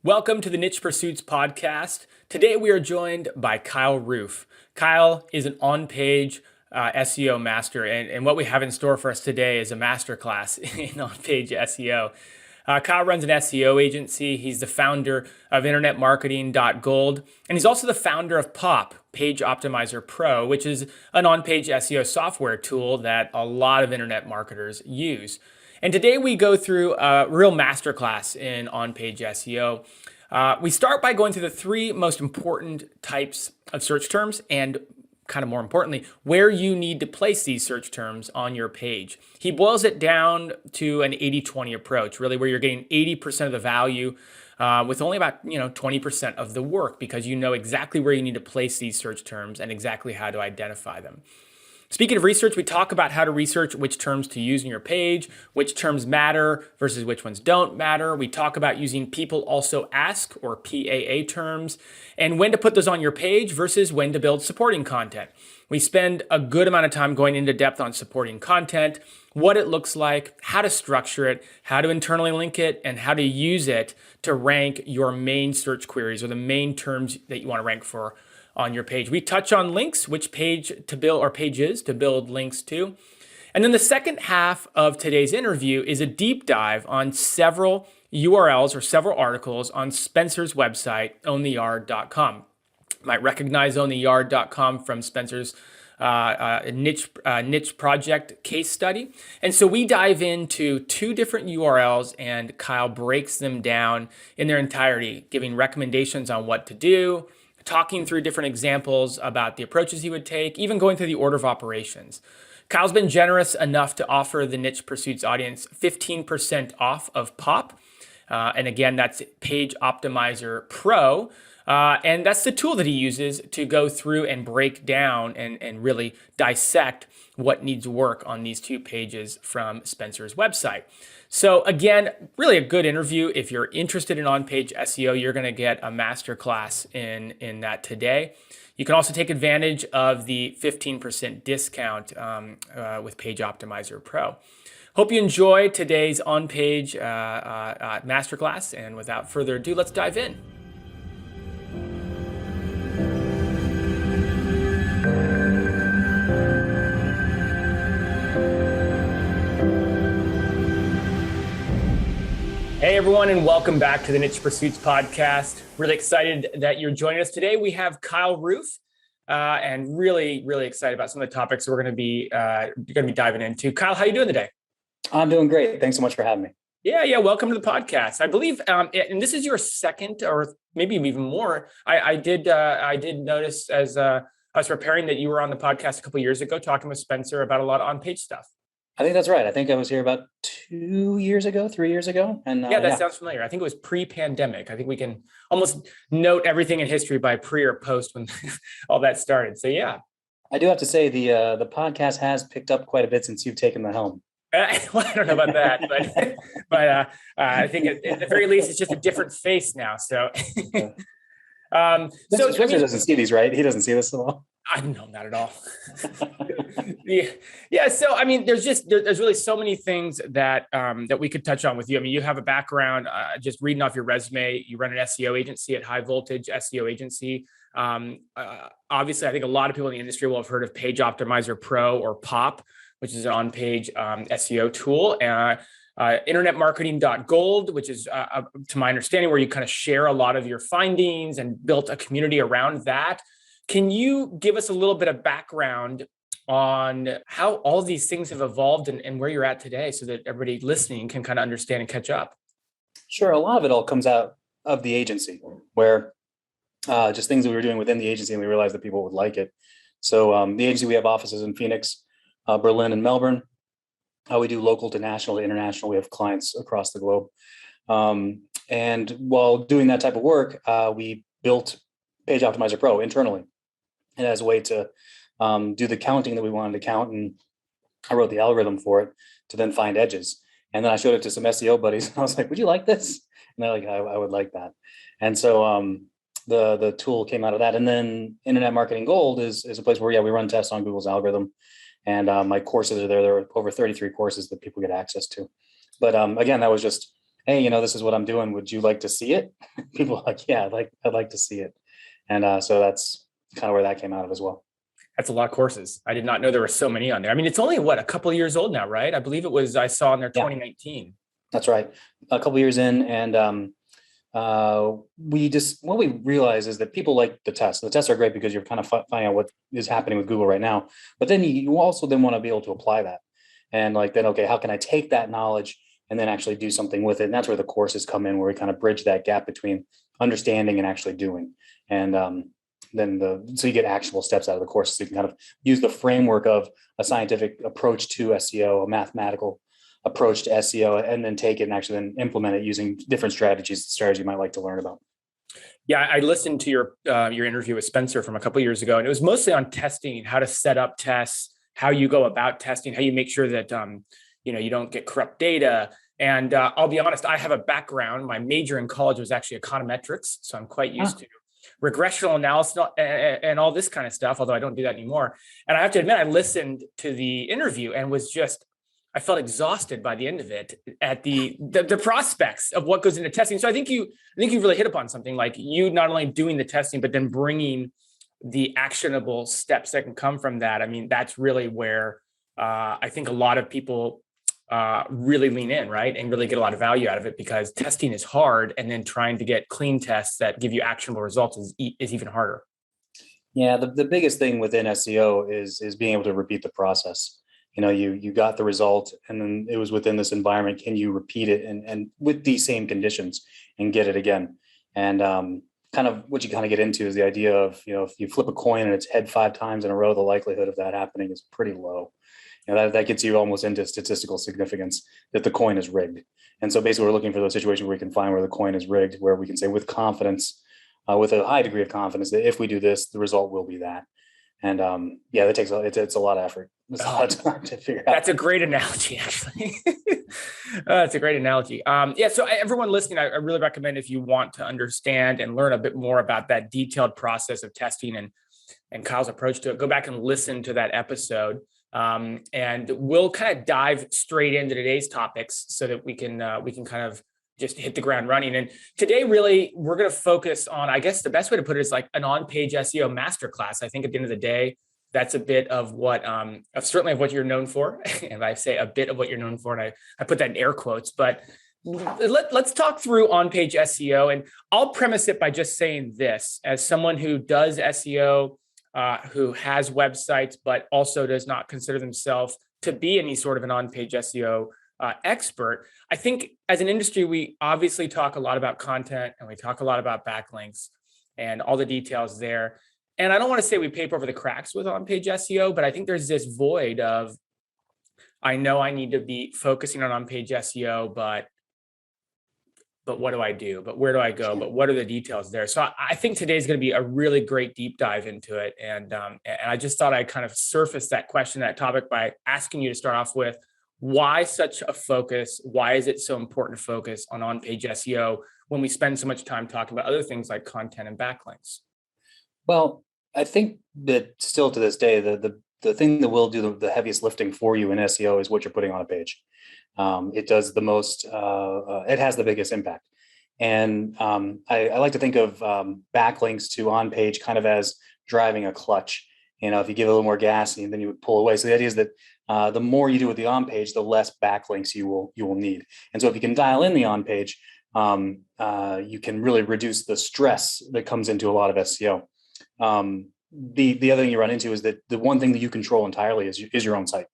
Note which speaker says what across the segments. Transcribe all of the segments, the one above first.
Speaker 1: Welcome to the Niche Pursuits podcast. Today we are joined by Kyle Roof. Kyle is an on-page SEO master, and what we have in store for us today is a masterclass in on-page SEO. Kyle runs an SEO agency. He's the founder of internetmarketing.gold, and he's also the founder of PageOptimizer Pro, which is an on-page SEO software tool that a lot of internet marketers use. And today we go through a real masterclass in on-page SEO. We start by going through the three most important types of search terms and, kind of more importantly, where you need to place these search terms on your page. He boils it down to an 80-20 approach, really where you're getting 80% of the value with only about 20% of the work, because you know exactly where you need to place these search terms and exactly how to identify them. Speaking of research, we talk about how to research which terms to use in your page, which terms matter versus which ones don't matter. We talk about using people also ask, or PAA terms, and when to put those on your page versus when to build supporting content. We spend a good amount of time going into depth on supporting content, what it looks like, how to structure it, how to internally link it, and how to use it to rank your main search queries or the main terms that you want to rank for on your page. We touch on links, which page to build or pages to build links to. And then the second half of today's interview is a deep dive on several URLs or several articles on Spencer's website, owntheyard.com. You might recognize owntheyard.com from Spencer's niche project case study. And so we dive into two different URLs and Kyle breaks them down in their entirety, giving recommendations on what to do, talking through different examples about the approaches he would take, even going through the order of operations. Kyle's been generous enough to offer the Niche Pursuits audience 15% off of POP. And again, that's PageOptimizer Pro. And that's the tool that he uses to go through and break down and really dissect what needs work on these two pages from Spencer's website. So again, really a good interview. If you're interested in on-page SEO, you're going to get a masterclass in that today. You can also take advantage of the 15% discount with PageOptimizer Pro. Hope you enjoy today's on-page masterclass. And without further ado, let's dive in. Hey everyone, and welcome back to the Niche Pursuits podcast. Really excited that you're joining us today. We have Kyle Roof, and really excited about some of the topics we're going to be diving into. Kyle, how you doing today?
Speaker 2: I'm doing great. Thanks so much for having me.
Speaker 1: Yeah. Welcome to the podcast. I believe, and this is your second, or maybe even more. I did notice as I was preparing that you were on the podcast a couple of years ago talking with Spencer about a lot of on-page stuff.
Speaker 2: I think that's right. I think I was here about 3 years ago. And
Speaker 1: that sounds familiar. I think it was pre-pandemic. I think we can almost note everything in history by pre or post when all that started. So yeah.
Speaker 2: I do have to say the podcast has picked up quite a bit since you've taken the helm.
Speaker 1: Well, I don't know about that, but I think at the very least it's just a different face now. So,
Speaker 2: so Spencer doesn't see these, right? He doesn't see this at all.
Speaker 1: No, not at all. Yeah. So, I mean, there's really so many things that we could touch on with you. I mean, you have a background, just reading off your resume. You run an SEO agency at High Voltage SEO agency. Obviously, I think a lot of people in the industry will have heard of PageOptimizer Pro or POP, which is an on-page SEO tool. Internetmarketing.gold, which is, to my understanding, where you kind of share a lot of your findings and built a community around that. Can you give us a little bit of background on how all of these things have evolved and where you're at today so that everybody listening can kind of understand and catch up?
Speaker 2: Sure. A lot of it all comes out of the agency, where just things that we were doing within the agency and we realized that people would like it. So the agency, we have offices in Phoenix, Berlin, and Melbourne. We do local to national to international. We have clients across the globe. And while doing that type of work, we built PageOptimizer Pro internally. And as a way to do the counting that we wanted to count. And I wrote the algorithm for it to then find edges. And then I showed it to some SEO buddies. I was like, would you like this? And they're like, I would like that. And so the tool came out of that. And then Internet Marketing Gold is a place where, we run tests on Google's algorithm. And my courses are there. There are over 33 courses that people get access to. But again, that was just hey, this is what I'm doing. Would you like to see it? People are like, yeah, I'd like to see it. And so that's kind of where that came out of as well.
Speaker 1: That's a lot of courses. I did not know there were so many on there. I mean, it's only a couple of years old now, right? I believe I saw in there
Speaker 2: Yeah,
Speaker 1: 2019.
Speaker 2: that's right. A couple years in, and what we realize is that people like the tests. The tests are great because you're kind of finding out what is happening with Google right now. But then you also then want to be able to apply that, and like then, okay, how can I take that knowledge and then actually do something with it? And that's where the courses come in, where we kind of bridge that gap between understanding and actually doing. And so you get actionable steps out of the course. So you can kind of use the framework of a scientific approach to SEO, a mathematical approach to SEO, and then take it and actually then implement it using different strategies you might like to learn about.
Speaker 1: Yeah, I listened to your interview with Spencer from a couple of years ago, and it was mostly on testing, how to set up tests, how you go about testing, how you make sure that you don't get corrupt data. And I'll be honest, I have a background. My major in college was actually econometrics, so I'm quite used to regressional analysis and all this kind of stuff, although I don't do that anymore. And I have to admit, I listened to the interview and I felt exhausted by the end of it at the prospects of what goes into testing. So I think you really hit upon something, like you not only doing the testing, but then bringing the actionable steps that can come from that. I mean, that's really where I think a lot of people really lean in, right? And really get a lot of value out of it, because testing is hard. And then trying to get clean tests that give you actionable results is even harder.
Speaker 2: Yeah, the biggest thing within SEO is being able to repeat the process. You got the result, and then it was within this environment. Can you repeat it and with these same conditions and get it again? And kind of what you kind of get into is the idea of, if you flip a coin and it's head 5 times in a row, the likelihood of that happening is pretty low. That gets you almost into statistical significance that the coin is rigged. And so basically we're looking for those situations where we can find where the coin is rigged, where we can say with confidence, with a high degree of confidence, that if we do this, the result will be that. And that takes it's a lot of effort. It's a lot of time to figure out.
Speaker 1: That's a great analogy, actually. That's a great analogy. So everyone listening, I really recommend, if you want to understand and learn a bit more about that detailed process of testing and Kyle's approach to it, go back and listen to that episode. And we'll kind of dive straight into today's topics so that we can kind of just hit the ground running. And today, really, we're going to focus on, I guess the best way to put it is like an on-page SEO masterclass. I think at the end of the day, that's a bit of what, certainly of what you're known for. And I say a bit of what you're known for, and I put that in air quotes, but let's talk through on-page SEO. And I'll premise it by just saying this: as someone who does SEO, who has websites, but also does not consider themselves to be any sort of an on-page SEO expert, I think as an industry, we obviously talk a lot about content, and we talk a lot about backlinks and all the details there. And I don't want to say we paper over the cracks with on-page SEO, but I think there's this void of, I know I need to be focusing on on-page SEO, but what do I do? But where do I go? But what are the details there? So I think today's going to be a really great deep dive into it. And I just thought I'd kind of surface that question, that topic, by asking you to start off with, why such a focus? Why is it so important to focus on-page SEO when we spend so much time talking about other things like content and backlinks?
Speaker 2: Well, I think that still to this day, the thing that will do the heaviest lifting for you in SEO is what you're putting on a page. It does the most, it has the biggest impact. And I like to think of backlinks to on-page kind of as driving a clutch. If you give it a little more gas, and then you would pull away. So the idea is that the more you do with the on-page, the less backlinks you will need. And so if you can dial in the on-page, you can really reduce the stress that comes into a lot of SEO. The other thing you run into is that the one thing that you control entirely is your own site.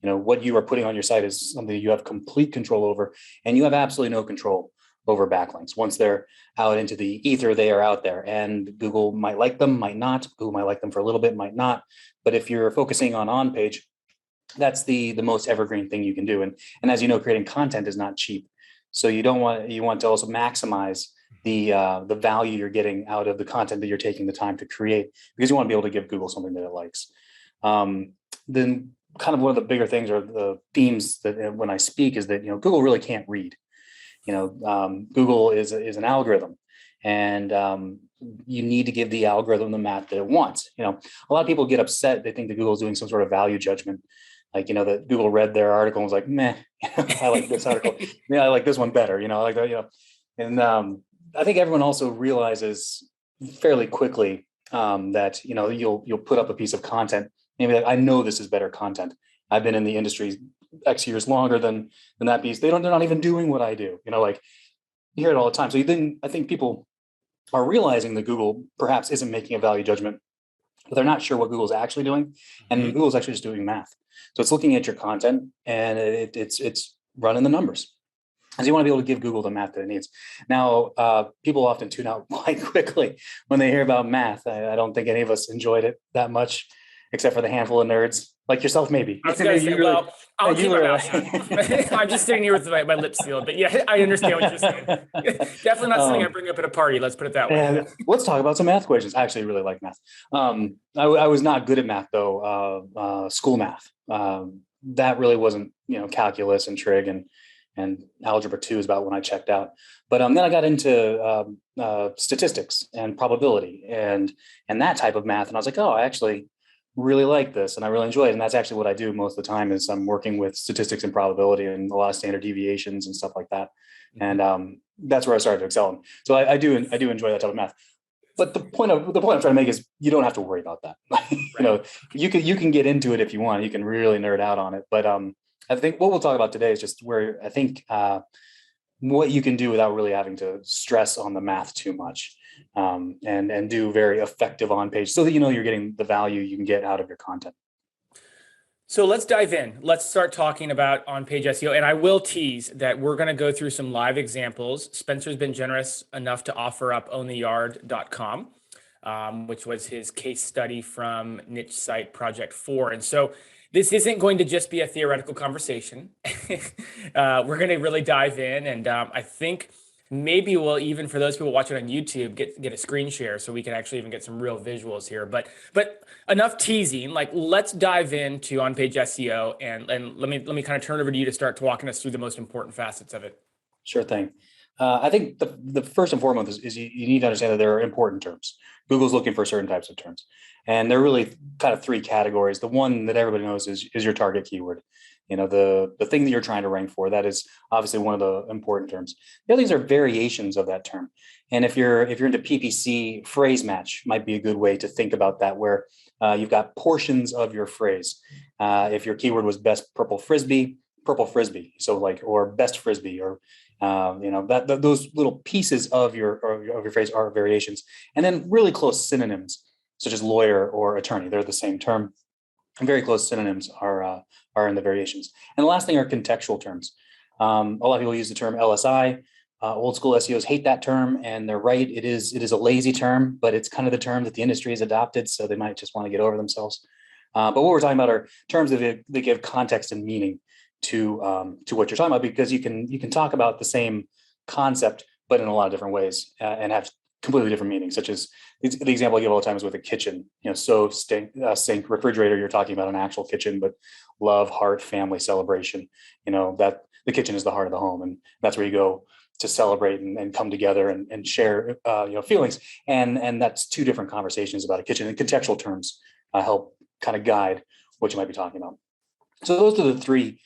Speaker 2: What you are putting on your site is something you have complete control over, and you have absolutely no control over backlinks. Once they're out into the ether, they are out there, and Google might like them, might not. Google might like them for a little bit, might not. But if you're focusing on page, that's the most evergreen thing you can do. And as you know, creating content is not cheap. So you want to also maximize the value you're getting out of the content that you're taking the time to create, because you want to be able to give Google something that it likes. Then kind of one of the bigger things, or the themes that when I speak, is that Google really can't read. Google is an algorithm, and you need to give the algorithm the math that it wants. A lot of people get upset. They think that Google is doing some sort of value judgment. like, that Google read their article and was like, meh, I like this article. Yeah, I like this one better, I like that, and I think everyone also realizes fairly quickly that, you'll put up a piece of content, maybe like, I know this is better content. I've been in the industry X years longer than that piece. They're not even doing what I do, like you hear it all the time. So I think people are realizing that Google perhaps isn't making a value judgment, but they're not sure what Google's actually doing. And
Speaker 1: Mhm.
Speaker 2: Google's actually just doing math. So it's looking at your content and it's running the numbers. So you want to be able to give Google the math that it needs. Now, people often tune out quite quickly when they hear about math. I don't think any of us enjoyed it that much, except for the handful of nerds like yourself, maybe.
Speaker 1: I was going to say, well, I'll
Speaker 2: You
Speaker 1: keep my
Speaker 2: were
Speaker 1: mouth shut. I'm just sitting here with my lips sealed. But yeah, I understand what you're saying. Definitely not something I
Speaker 2: um,
Speaker 1: bring up at a party. Let's put it that way.
Speaker 2: and let's talk about some math equations. I actually really like math. I was not good at math though. School math. That really wasn't, calculus and trig and algebra 2 is about when I checked out. But then I got into statistics and probability and that type of math, and I was like, oh, I actually really like this and I really enjoy it. And that's actually what I do most of the time is I'm working with statistics and probability and a lot of standard deviations and stuff like that. And that's where I started to excel in. So I do enjoy that type of math. But the point I'm trying to make is you don't have to worry about that.
Speaker 1: Right.
Speaker 2: You can get into it if you want. You can really nerd out on it. But I think what we'll talk about today is just where I think what you can do without really having to stress on the math too much, and do very effective on page so that you're getting the value you can get out of your content.
Speaker 1: So let's dive in. Let's start talking about on-page SEO. And I will tease that we're going to go through some live examples. Spencer's been generous enough to offer up owntheyard.com, which was his case study from Niche Site Project 4. And so this isn't going to just be a theoretical conversation. We're going to really dive in. And I think maybe we'll even, for those people watching on YouTube, get a screen share so we can actually even get some real visuals here. But enough teasing. Like, let's dive into on-page SEO and let me kind of turn it over to you to start walking us through the most important facets of it.
Speaker 2: Sure thing. I think the first and foremost is you need to understand that there are important terms. Google's looking for certain types of terms, and they're really kind of three categories. The one that everybody knows is your target keyword. The thing that you're trying to rank for. That is obviously one of the important terms. The other things are variations of that term. And if you're into PPC, phrase match might be a good way to think about that, where you've got portions of your phrase. If your keyword was best purple frisbee. So or best frisbee, or those little pieces of your phrase are variations, and then really close synonyms such as lawyer or attorney. They're the same term, and very close synonyms are in the variations. And the last thing are contextual terms. A lot of people use the term LSI. Old school SEOs hate that term, and they're right. It is a lazy term, but it's kind of the term that the industry has adopted, so they might just want to get over themselves. But what we're talking about are terms that give context and meaning to what you're talking about, because you can talk about the same concept, but in a lot of different ways, and have completely different meanings. Such as the example I give all the time is with a kitchen. Stove, sink, refrigerator. You're talking about an actual kitchen, but love, heart, family, celebration. That the kitchen is the heart of the home, and that's where you go to celebrate and come together and share feelings. And that's two different conversations about a kitchen. And contextual terms help kind of guide what you might be talking about. So those are the three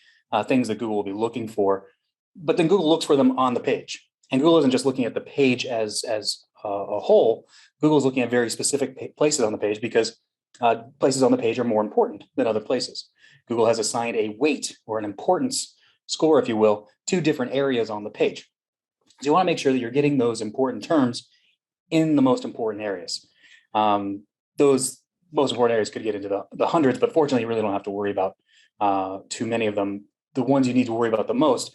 Speaker 2: things that Google will be looking for, but then Google looks for them on the page. And Google isn't just looking at the page as a whole. Google is looking at very specific places on the page, because places on the page are more important than other places. Google has assigned a weight or an importance score, if you will, to different areas on the page. So you want to make sure that you're getting those important terms in the most important areas. Those most important areas could get into the hundreds, but fortunately, you really don't have to worry about too many of them. The ones you need to worry about the most,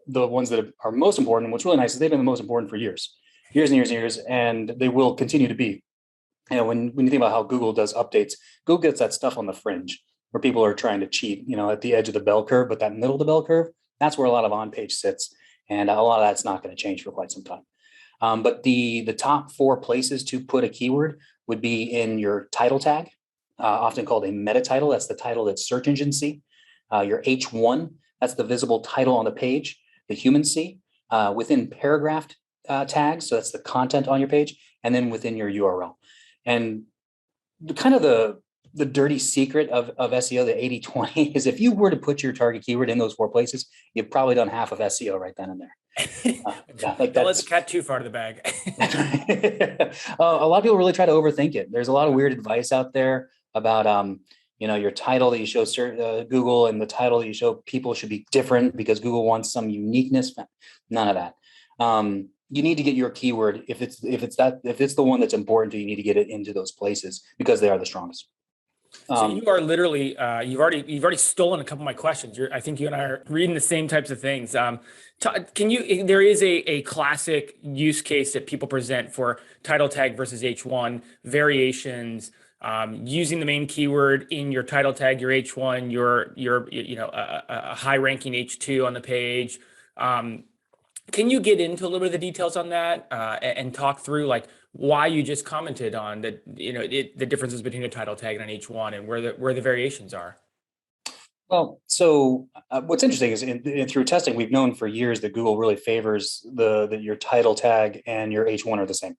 Speaker 2: the ones that are most important, and what's really nice is they've been the most important for years and years, and they will continue to be. When you think about how Google does updates, Google gets that stuff on the fringe where people are trying to cheat, at the edge of the bell curve, but that middle of the bell curve, that's where a lot of on-page sits. And a lot of that's not going to change for quite some time. But the top 4 places to put a keyword would be in your title tag, often called a meta title. That's the title that search engines see. Your H1, that's the visible title on the page that humans see. Within paragraph tags, so that's the content on your page, and then within your URL. And the the dirty secret of SEO, the 80-20, is if you were to put your target keyword in those 4 places, you've probably done half of SEO right then and there.
Speaker 1: Don't let the cat too far to the bag.
Speaker 2: A lot of people really try to overthink it. There's a lot of weird advice out there about, your title that you show Google and the title that you show people should be different because Google wants some uniqueness. None of that. You need to get your keyword. If it's the one that's important to you, you need to get it into those places because they are the strongest.
Speaker 1: So you are literally, you've already stolen a couple of my questions. I think you and I are reading the same types of things. There is a classic use case that people present for title tag versus H1 variations, using the main keyword in your title tag, your H1, a high ranking H2 on the page. Can you get into a little bit of the details on that and talk through like why you just commented on that, the differences between a title tag and an H1 and where the variations are?
Speaker 2: Well, so what's interesting is through testing, we've known for years that Google really favors your title tag and your H1 are the same.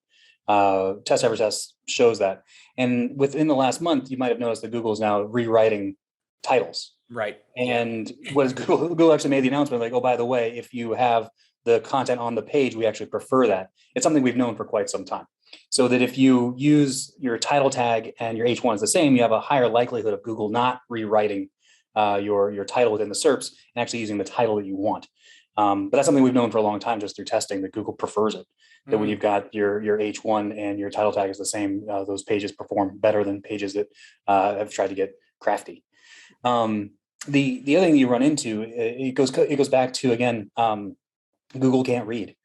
Speaker 2: Test after test shows that. And within the last month, you might have noticed that Google is now rewriting titles.
Speaker 1: Right.
Speaker 2: And what is Google actually made the announcement like, oh, by the way, if you have the content on the page, we actually prefer that. It's something we've known for quite some time. So that if you use your title tag and your H1 is the same, you have a higher likelihood of Google not rewriting your title within the SERPs and actually using the title that you want. But that's something we've known for a long time just through testing that Google prefers it. That when you've got your H1 and your title tag is the same, those pages perform better than pages that have tried to get crafty. The other thing you run into, it goes back to, again, Google can't read.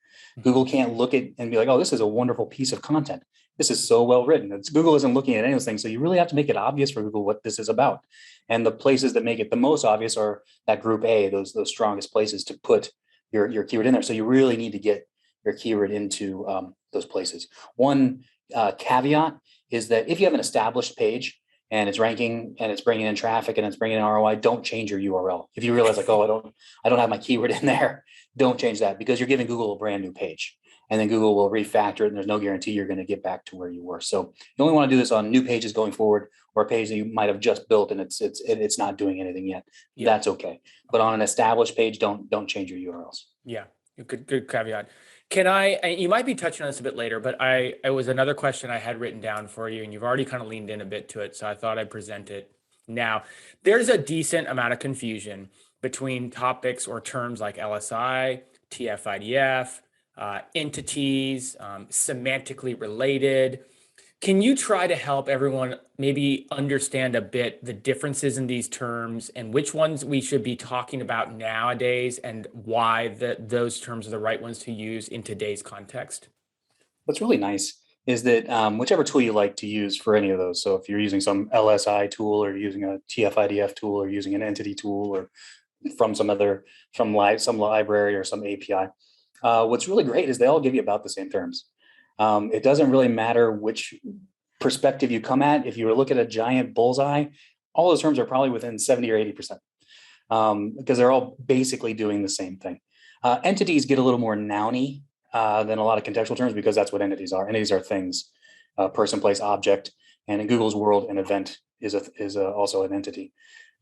Speaker 2: Google can't look at and be like, oh, this is a wonderful piece of content. This is so well written. Google isn't looking at any of those things. So you really have to make it obvious for Google what this is about. And the places that make it the most obvious are that group A, those strongest places to put your keyword in there. So you really need to get your keyword into those places. One caveat is that if you have an established page and it's ranking and it's bringing in traffic and it's bringing in ROI, don't change your URL. If you realize like, oh, I don't have my keyword in there, don't change that because you're giving Google a brand new page and then Google will refactor it and there's no guarantee you're going to get back to where you were. So you only want to do this on new pages going forward or a page that you might have just built and it's not doing anything yet. Yeah. That's okay. But on an established page, don't change your URLs.
Speaker 1: Yeah, good caveat. You might be touching on this a bit later, but it was another question I had written down for you and you've already kind of leaned in a bit to it. So I thought I'd present it now. There's a decent amount of confusion between topics or terms like LSI, TF-IDF, entities, semantically related. Can you try to help everyone maybe understand a bit the differences in these terms and which ones we should be talking about nowadays and why those terms are the right ones to use in today's context?
Speaker 2: What's really nice is that whichever tool you like to use for any of those. So if you're using some LSI tool or using a TF-IDF tool or using an entity tool or from some library or some API, what's really great is they all give you about the same terms. It doesn't really matter which perspective you come at. If you were to look at a giant bullseye, all those terms are probably within 70 or 80%, because they're all basically doing the same thing. Entities get a little more nouny than a lot of contextual terms because that's what entities are. Entities are things, person, place, object, and in Google's world, an event is also an entity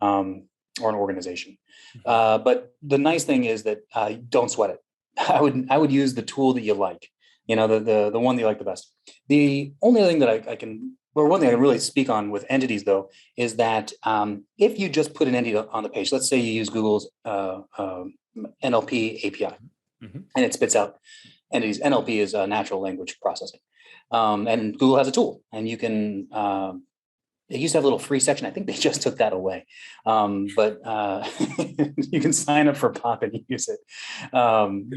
Speaker 2: or an organization. But the nice thing is that don't sweat it. I would use the tool that you like. The one that you like the best. The only thing that one thing I can really speak on with entities though, is that if you just put an entity on the page, let's say you use Google's NLP API, and it spits out entities. NLP is natural language processing. And Google has a tool and you can, they used to have a little free section. I think they just took that away. But you can sign up for POP and use it.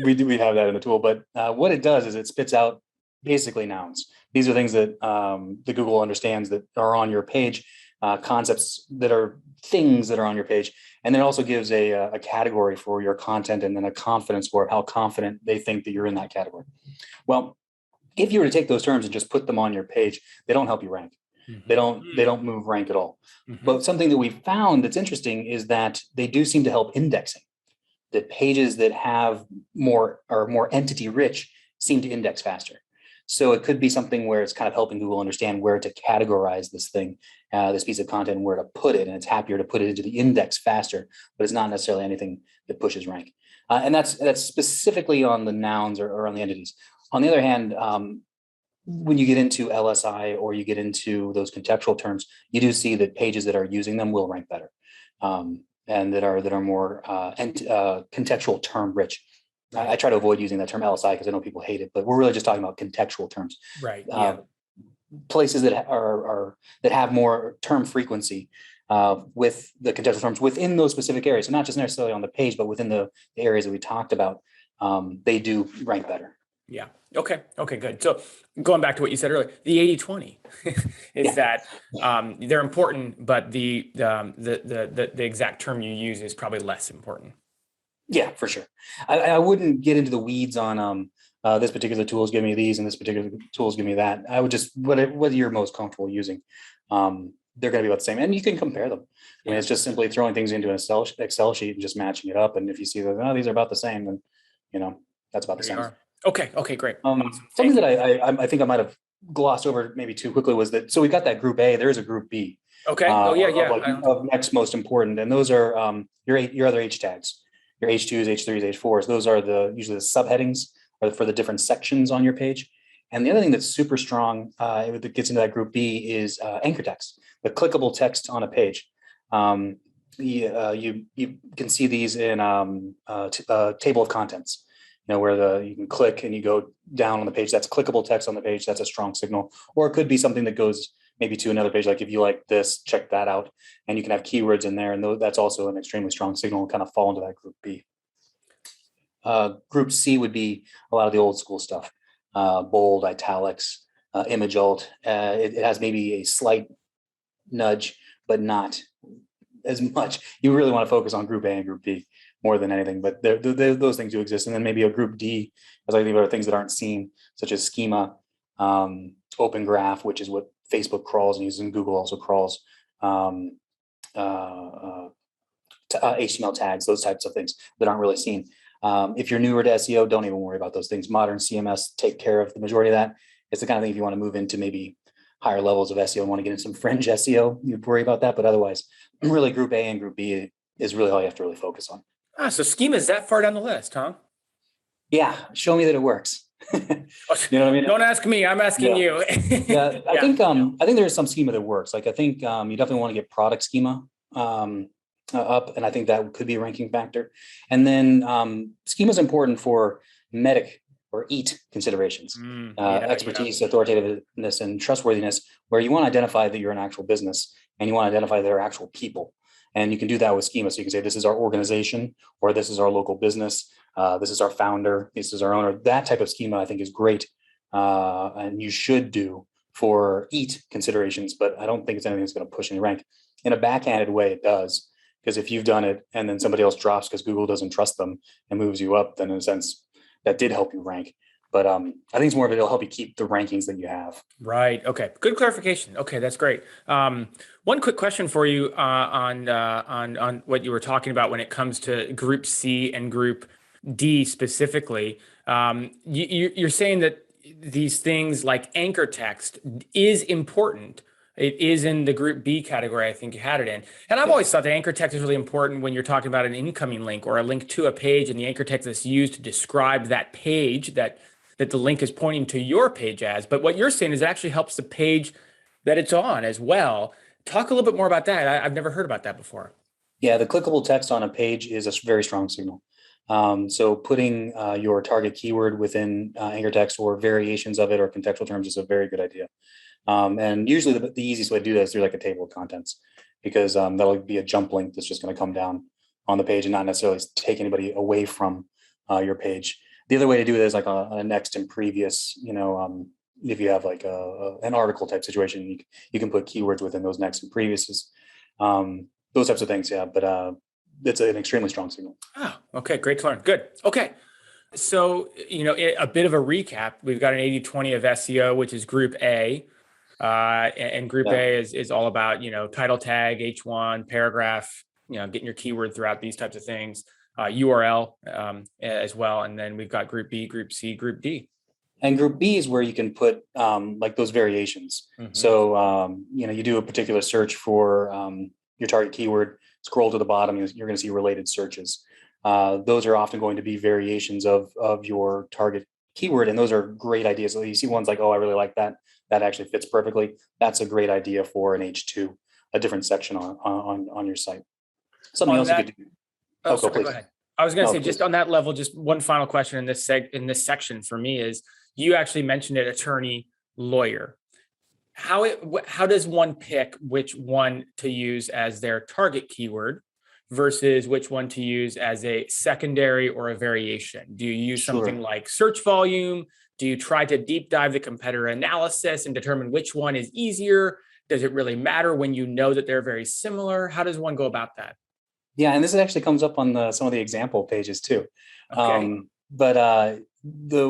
Speaker 2: We have that in the tool, but what it does is it spits out basically nouns. These are things that the Google understands that are on your page, concepts that are things that are on your page. And then it also gives a category for your content and then a confidence score of how confident they think that you're in that category. Well, if you were to take those terms and just put them on your page, they don't help you rank. They don't move rank at all. But something that we found that's interesting is that they do seem to help indexing. That pages that have more entity rich seem to index faster. So it could be something where it's kind of helping Google understand where to categorize this thing, this piece of content, and where to put it. And it's happier to put it into the index faster, but it's not necessarily anything that pushes rank. And that's specifically on the nouns or on the entities. On the other hand, when you get into LSI or you get into those contextual terms, you do see that pages that are using them will rank better, and that are more contextual term rich. I try to avoid using that term LSI because I know people hate it, but we're really just talking about contextual terms.
Speaker 1: Right. Yeah.
Speaker 2: Places that that have more term frequency with the contextual terms within those specific areas, so not just necessarily on the page, but within the areas that we talked about, they do rank better.
Speaker 1: Yeah. Okay. Okay, good. So going back to what you said earlier, the 80-20 is that they're important, but the exact term you use is probably less important.
Speaker 2: Yeah, for sure. I wouldn't get into the weeds on this particular tools give me these and this particular tools give me that. I would just what you're most comfortable using. They're going to be about the same, and you can compare them. I mean, it's just simply throwing things into an Excel sheet and just matching it up. And if you see that these are about the same, then that's about the same.
Speaker 1: Okay. Okay. Great.
Speaker 2: Something that I think I might have glossed over maybe too quickly was that, so we've got that group A, there is a group B.
Speaker 1: Okay.
Speaker 2: Of next most important. And those are your other H tags, your H2s, H3s, H4s. Those are usually the subheadings or for the different sections on your page. And the other thing that's super strong that gets into that group B is anchor text, the clickable text on a page. You can see these in table of contents. Where you can click and you go down on the page. That's clickable text on the page. That's a strong signal. Or it could be something that goes maybe to another page. Like if you like this, check that out. And you can have keywords in there. And that's also an extremely strong signal and kind of fall into that group B. Group C would be a lot of the old school stuff. Bold, italics, image alt. It has maybe a slight nudge, but not as much. You really want to focus on group A and group B more than anything, but those things do exist. And then maybe a group D, as I think about things that aren't seen, such as schema, open graph, which is what Facebook crawls and uses, and Google also crawls, HTML tags, those types of things that aren't really seen. If you're newer to SEO, don't even worry about those things. Modern CMS take care of the majority of that. It's the kind of thing if you want to move into maybe higher levels of SEO and want to get into some fringe SEO, you'd worry about that. But otherwise, really group A and group B is really all you have to really focus on.
Speaker 1: So schema is that far down the list, huh?
Speaker 2: Yeah. Show me that it works. You know what I mean?
Speaker 1: Don't ask me. I'm asking you.
Speaker 2: Yeah. I think there's some schema that works. Like I think you definitely want to get product schema up, and I think that could be a ranking factor. And then schema is important for medic or EAT considerations, expertise, authoritativeness, and trustworthiness, where you want to identify that you're an actual business and you want to identify that there are actual people. And you can do that with schema. So you can say, this is our organization, or this is our local business. This is our founder. This is our owner. That type of schema, I think, is great. And you should do for EAT considerations, but I don't think it's anything that's going to push any rank. In a backhanded way, it does. Because if you've done it and then somebody else drops because Google doesn't trust them and moves you up, then in a sense, that did help you rank. But I think it's more of it'll help you keep the rankings that you have.
Speaker 1: Right. Okay. Good clarification. Okay, that's great. One quick question for you on what you were talking about when it comes to Group C and Group D specifically. You're saying that these things like anchor text is important. It is in the Group B category, I think you had it in. And I've always thought that anchor text is really important when you're talking about an incoming link or a link to a page, and the anchor text is used to describe that page that the link is pointing to your page as. But what you're saying is it actually helps the page that it's on as well. Talk a little bit more about that. I've never heard about that before.
Speaker 2: Yeah, the clickable text on a page is a very strong signal. So putting your target keyword within anchor text or variations of it or contextual terms is a very good idea. And usually the easiest way to do that is through like a table of contents, because that'll be a jump link that's just going to come down on the page and not necessarily take anybody away from your page. The other way to do it is like a next and previous, if you have like an article type situation, you can put keywords within those next and previouses, those types of things. Yeah. But it's an extremely strong signal.
Speaker 1: Oh, okay. Great to learn. Good. Okay. So, a bit of a recap, we've got an 80-20 of SEO, which is Group A. And Group A is all about, title tag, H1, paragraph, getting your keyword throughout, these types of things, URL as well. And then we've got Group B, Group C, Group D.
Speaker 2: And group B is where you can put like those variations. So, you do a particular search for your target keyword, scroll to the bottom, you're going to see related searches. Those are often going to be variations of your target keyword. And those are great ideas. So you see ones like, oh, I really like that. That actually fits perfectly. That's a great idea for an H2, a different section on your site. Something else you could do.
Speaker 1: Oh, sorry,
Speaker 2: please.
Speaker 1: go ahead. I was going to say,
Speaker 2: please.
Speaker 1: just on that level, just one final question in this section for me is, you actually mentioned it, attorney, lawyer. How does one pick which one to use as their target keyword versus which one to use as a secondary or a variation? Do you use something like search volume? Do you try to deep dive the competitor analysis and determine which one is easier? Does it really matter when you know that they're very similar? How does one go about that?
Speaker 2: Yeah, and this actually comes up on some of the example pages too.
Speaker 1: Okay.
Speaker 2: But the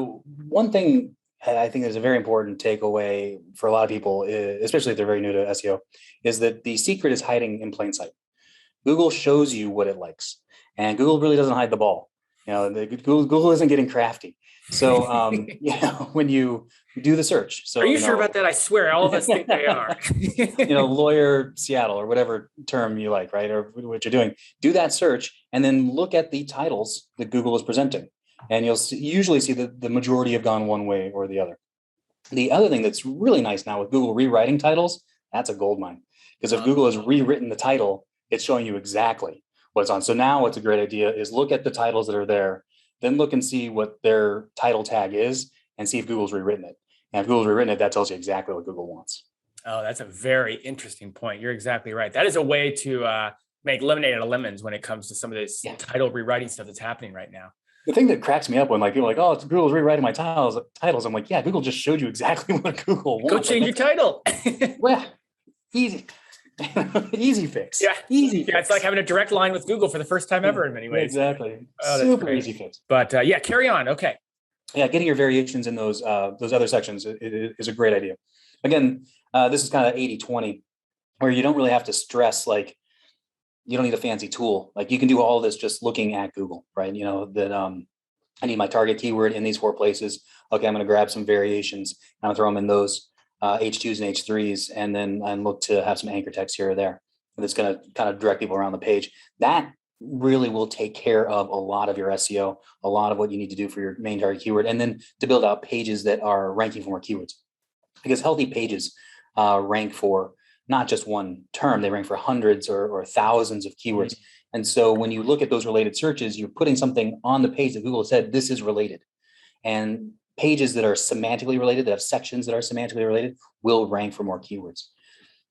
Speaker 2: one thing I think is a very important takeaway for a lot of people, especially if they're very new to SEO, is that the secret is hiding in plain sight. Google shows you what it likes, and Google really doesn't hide the ball. Google isn't getting crafty. So, when you do the search, so
Speaker 1: are you sure about that? I swear, all of us think they are.
Speaker 2: Lawyer Seattle or whatever term you like, right? Or what you're doing, do that search and then look at the titles that Google is presenting. And you'll usually see that the majority have gone one way or the other. The other thing that's really nice now with Google rewriting titles, that's a gold mine. Because if Google has rewritten the title, it's showing you exactly what's on. So now what's a great idea is look at the titles that are there, then look and see what their title tag is and see if Google's rewritten it. And if Google's rewritten it, that tells you exactly what Google wants.
Speaker 1: Oh, that's a very interesting point. You're exactly right. That is a way to make lemonade out of lemons when it comes to some of this title rewriting stuff that's happening right now.
Speaker 2: The thing that cracks me up when people are like, oh, it's Google's rewriting my titles. I'm like, yeah, Google just showed you exactly what Google wants.
Speaker 1: Go change your title.
Speaker 2: Well, easy. Easy fix.
Speaker 1: Yeah.
Speaker 2: Easy
Speaker 1: fix. It's like having a direct line with Google for the first time ever in many ways.
Speaker 2: Exactly.
Speaker 1: Super easy fix. But carry on. Okay.
Speaker 2: Yeah, getting your variations in those other sections is a great idea. Again, this is kind of 80-20, where you don't really have to stress, like, you don't need a fancy tool. Like, you can do all of this just looking at Google, right? I need my target keyword in these 4 places. Okay, I'm going to grab some variations and I'll throw them in those H2s and H3s, and then look to have some anchor text here or there. And it's going to kind of direct people around the page. That really will take care of a lot of your SEO, a lot of what you need to do for your main target keyword, and then to build out pages that are ranking for more keywords. Because healthy pages rank for not just one term, they rank for hundreds or thousands of keywords. And so when you look at those related searches, you're putting something on the page that Google said, this is related. And pages that are semantically related, that have sections that are semantically related, will rank for more keywords.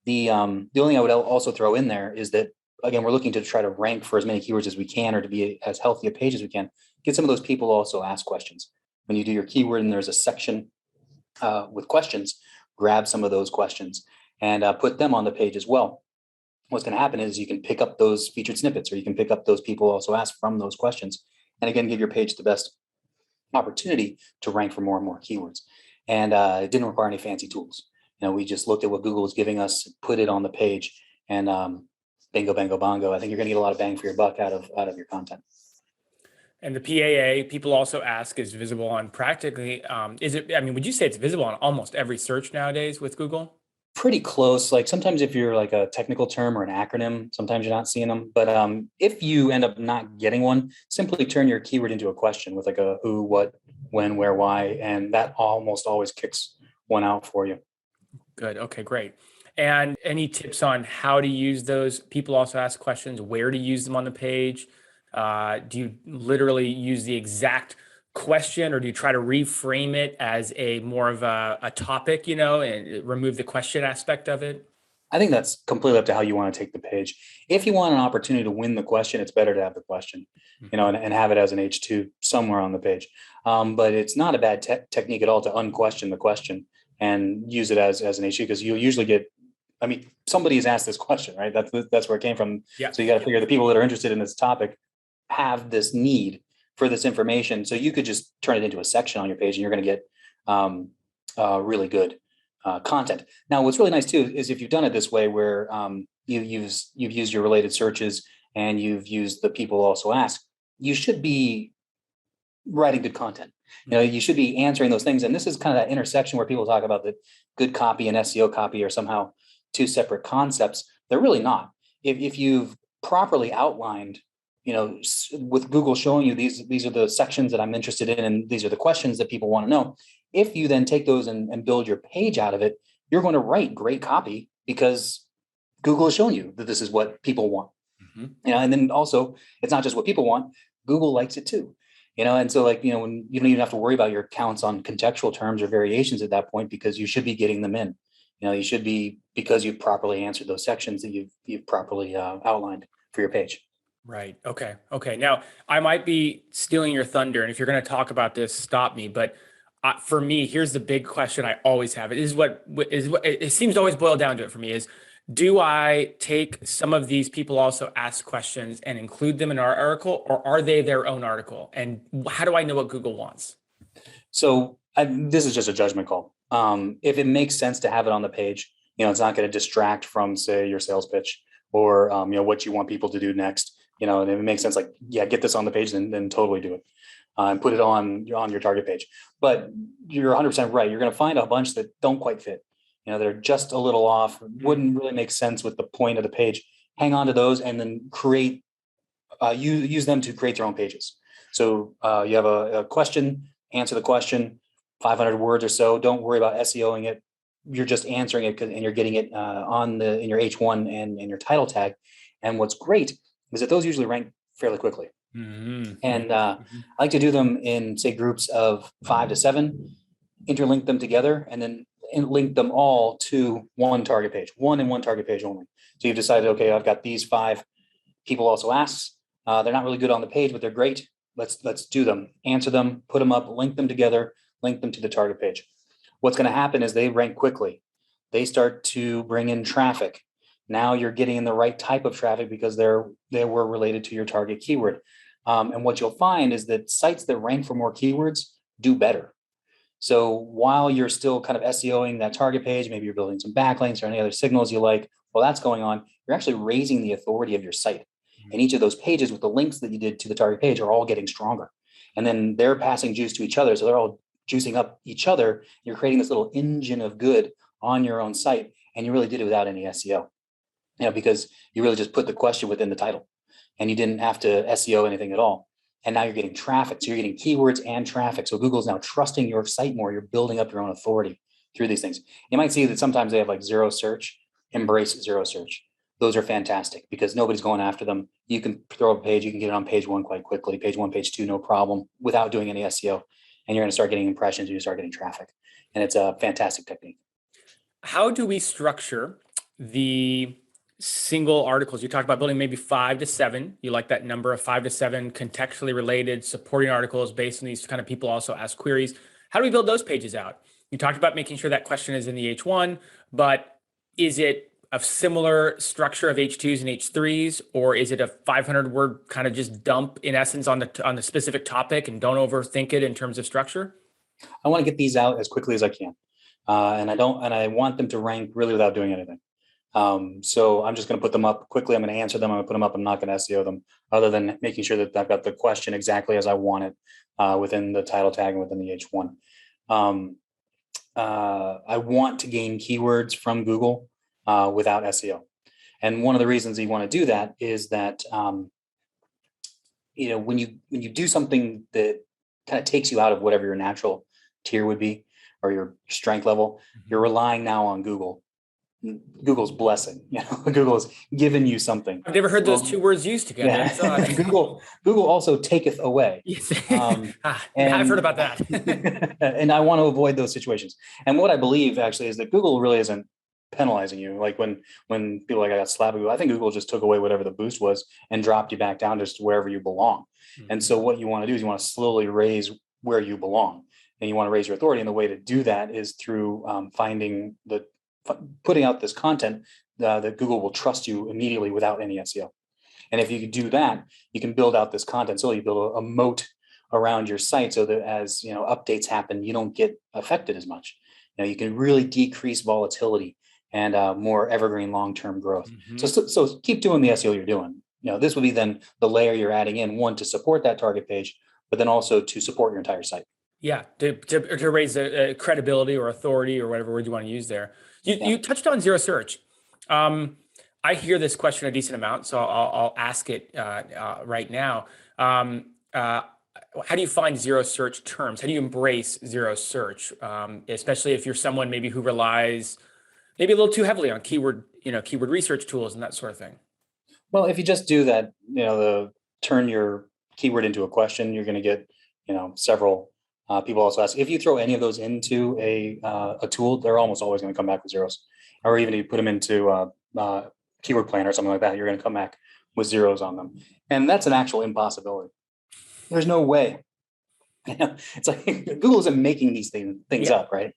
Speaker 2: The only thing I would also throw in there is that, again, we're looking to try to rank for as many keywords as we can, or to be as healthy a page as we can. Get some of those people also ask questions. When you do your keyword and there's a section with questions, grab some of those questions and put them on the page as well. What's going to happen is you can pick up those featured snippets, or you can pick up those people also ask from those questions. And again, give your page the best opportunity to rank for more and more keywords. And it didn't require any fancy tools. We just looked at what Google was giving us, put it on the page, and bingo, bango, bongo. I think you're going to get a lot of bang for your buck out of your content.
Speaker 1: And the PAA, people also ask, is visible on practically, would you say it's visible on almost every search nowadays with Google?
Speaker 2: Pretty close. Like, sometimes if you're like a technical term or an acronym, sometimes you're not seeing them. But if you end up not getting one, simply turn your keyword into a question with like a who, what, when, where, why, and that almost always kicks one out for you.
Speaker 1: Good. Okay, great. And any tips on how to use those? People also ask questions, where to use them on the page. Do you literally use the exact question, or do you try to reframe it as a more of a topic, and remove the question aspect of it?
Speaker 2: I think that's completely up to how you want to take the page. If you want an opportunity to win the question, it's better to have the question, and have it as an H2 somewhere on the page. But it's not a bad technique at all to unquestion the question and use it as an H2, because you'll usually get, somebody's asked this question, right? That's where it came from.
Speaker 1: Yeah.
Speaker 2: So you got to figure the people that are interested in this topic have this need for this information. So you could just turn it into a section on your page, and you're going to get really good content. Now, what's really nice too is if you've done it this way, where you've used your related searches and you've used the people also ask, you should be writing good content. You should be answering those things. And this is kind of that intersection where people talk about that good copy and SEO copy are somehow two separate concepts. They're really not. If you've properly outlined, with Google showing you these are the sections that I'm interested in, and these are the questions that people want to know. If you then take those and build your page out of it, you're going to write great copy because Google has shown you that this is what people want. And then also it's not just what people want, Google likes it too. And so when you don't even have to worry about your counts on contextual terms or variations at that point, because you should be getting them in. You should be, because you've properly answered those sections that you've properly outlined for your page.
Speaker 1: Right. Okay. Now, I might be stealing your thunder, and if you're going to talk about this, stop me. But for me, here's the big question I always have. It is what it seems to always boil down to it for me is, do I take some of these people also ask questions and include them in our article, or are they their own article? And how do I know what Google wants?
Speaker 2: So this is just a judgment call. If it makes sense to have it on the page, it's not going to distract from, say, your sales pitch or, what you want people to do next. And if it makes sense, get this on the page, then totally do it. And put it on your target page. But you're 100% right. You're going to find a bunch that don't quite fit. That are just a little off, wouldn't really make sense with the point of the page. Hang on to those and then use them to create their own pages. So you have a question, answer the question, 500 words or so. Don't worry about SEOing it. You're just answering it and you're getting it in your H1 and in your title tag. And what's great is that those usually rank fairly quickly. And I like to do them in, say, groups of 5 to 7, interlink them together, and then link them all to one target page, one target page only. So you've decided, okay, I've got these 5 people also ask. They're not really good on the page, but they're great. Let's do them, answer them, put them up, link them together, link them to the target page. What's going to happen is they rank quickly. They start to bring in traffic. Now you're getting in the right type of traffic because they were related to your target keyword. And what you'll find is that sites that rank for more keywords do better. So while you're still kind of SEOing that target page, maybe you're building some backlinks or any other signals you like, while that's going on, you're actually raising the authority of your site. And each of those pages with the links that you did to the target page are all getting stronger. And then they're passing juice to each other. So they're all juicing up each other. You're creating this little engine of good on your own site. And you really did it without any SEO, because you really just put the question within the title and you didn't have to SEO anything at all. And now you're getting traffic. So you're getting keywords and traffic. So Google's now trusting your site more. You're building up your own authority through these things. You might see that sometimes they have zero search. Embrace zero search. Those are fantastic because nobody's going after them. You can throw a page, you can get it on page 1 quite quickly, page 1, page 2, no problem, without doing any SEO. And you're going to start getting impressions, you start getting traffic. And it's a fantastic technique.
Speaker 1: How do we structure the single articles? You talked about building maybe 5 to 7. You like that number of 5 to 7 contextually related supporting articles based on these kind of people also ask queries. How do we build those pages out? You talked about making sure that question is in the H1, but is it a similar structure of H2s and H3s, or is it a 500 word kind of just dump in essence on the specific topic and don't overthink it in terms of structure?
Speaker 2: I want to get these out as quickly as I can. And I want them to rank really without doing anything. So I'm just going to put them up quickly. I'm going to answer them. I'm going to put them up. I'm not going to SEO them other than making sure that I've got the question exactly as I want it within the title tag and within the H1. I want to gain keywords from Google without SEO. And one of the reasons you want to do that is that, when you do something that kind of takes you out of whatever your natural tier would be or your strength level, you're relying now on Google's blessing. Google has given you something.
Speaker 1: I've never heard those two words used together.
Speaker 2: Yeah. Google also taketh away.
Speaker 1: Yes. I've heard about that.
Speaker 2: And I want to avoid those situations. And what I believe actually is that Google really isn't penalizing you. Like when people I got slapped, I think Google just took away whatever the boost was and dropped you back down just to wherever you belong. And so what you want to do is you want to slowly raise where you belong. And you want to raise your authority. And the way to do that is through putting out this content that Google will trust you immediately without any SEO. And if you can do that, you can build out this content. So you build a moat around your site so that as updates happen, you don't get affected as much. You can really decrease volatility and more evergreen long-term growth. So keep doing the SEO you're doing. This would be then the layer you're adding in, one to support that target page, but then also to support your entire site.
Speaker 1: Yeah, to raise credibility or authority or whatever word you want to use there.
Speaker 2: Yeah.
Speaker 1: You touched on zero search. Um, I hear this question a decent amount, so I'll ask it right now. How do you find zero search terms? How do you embrace zero search, especially if you're someone maybe who relies maybe a little too heavily on keyword research tools and that sort of thing?
Speaker 2: Well, if you just do that, the turn your keyword into a question, you're going to get, several people also ask. If you throw any of those into a tool, they're almost always going to come back with zeros. Or even if you put them into keyword planner or something like that, you're going to come back with zeros on them. And that's an actual impossibility. There's no way. It's like Google isn't making these things
Speaker 1: Yeah.
Speaker 2: up, right?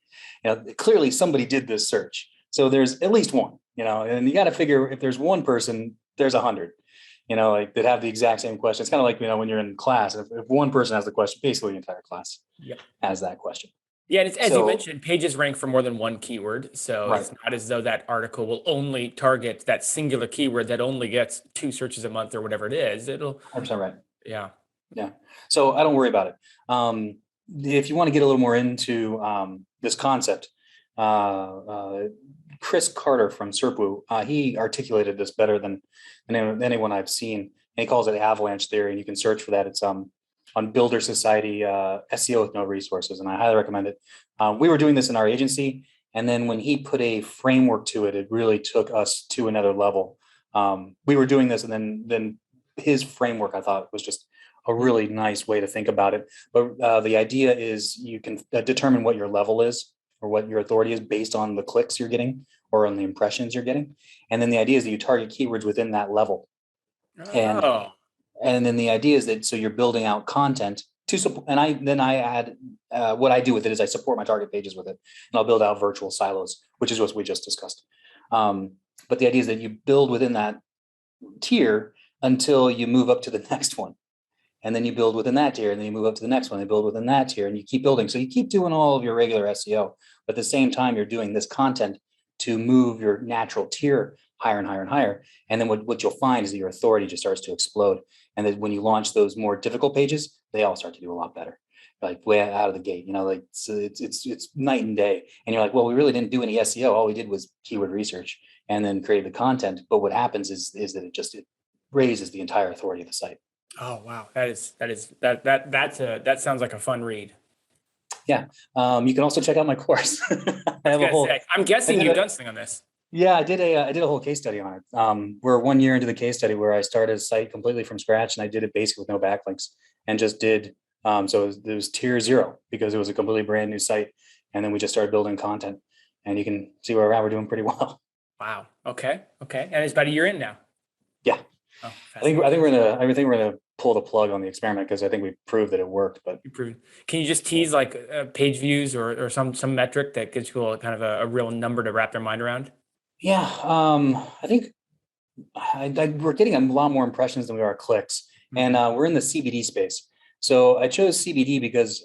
Speaker 2: Clearly somebody did this search. So there's at least one, and you got to figure if there's one person, there's 100, like that have the exact same question. It's kind of like, when you're in class, if one person has the question, basically the entire class
Speaker 1: Yep.
Speaker 2: has that question.
Speaker 1: Yeah, and it's, as you
Speaker 2: So,
Speaker 1: mentioned, pages rank for more than one keyword. So
Speaker 2: right.
Speaker 1: it's not as though that article will only target that singular keyword that only gets 2 searches a month or whatever it is. It'll,
Speaker 2: 100% right.
Speaker 1: yeah.
Speaker 2: Yeah. So I don't worry about it. If you want to get a little more into this concept, Chris Carter from Serpwu, he articulated this better than anyone I've seen. And he calls it avalanche theory, and you can search for that. It's on Builder Society SEO with no resources, and I highly recommend it. We were doing this in our agency, and then when he put a framework to it, it really took us to another level. We were doing this, and then his framework, I thought, was just a really nice way to think about it. But the idea is you can determine what your level is or what your authority is based on the clicks you're getting or on the impressions you're getting. And then the idea is that you target keywords within that level. And
Speaker 1: Oh,
Speaker 2: and then the idea is that so you're building out content to support. And I add what I do with it is I support my target pages with it, and I'll build out virtual silos, which is what we just discussed. But the idea is that you build within that tier until you move up to the next one. And then you build within that tier, and then you move up to the next one, and build within that tier, and you keep building. So you keep doing all of your regular SEO, but at the same time, you're doing this content to move your natural tier higher and higher and higher. And then what you'll find is that your authority just starts to explode. And then when you launch those more difficult pages, they all start to do a lot better, like way out of the gate. Like so it's night and day. And you're like, well, we really didn't do any SEO. All we did was keyword research and then created the content. But what happens is that it raises the entire authority of the site.
Speaker 1: oh wow. That sounds like a fun read.
Speaker 2: Yeah. You can also check out my course. I have a whole.
Speaker 1: I'm guessing you've done something on this.
Speaker 2: Yeah, I did a whole case study on it. We're 1 year into the case study where I started a site completely from scratch, and I did it basically with no backlinks and just did. So it was tier 0 because it was a completely brand new site, and then we just started building content, and you can see where we're at. We're doing pretty well.
Speaker 1: Wow. Okay. And it's about a year in now.
Speaker 2: Yeah.
Speaker 1: Oh,
Speaker 2: I think we're gonna pull the plug on the experiment because I think we proved that it worked. But
Speaker 1: can you just tease like page views or some metric that gives people kind of a real number to wrap their mind around?
Speaker 2: yeah, I think we're getting a lot more impressions than we are clicks, and we're in the CBD space. So I chose CBD because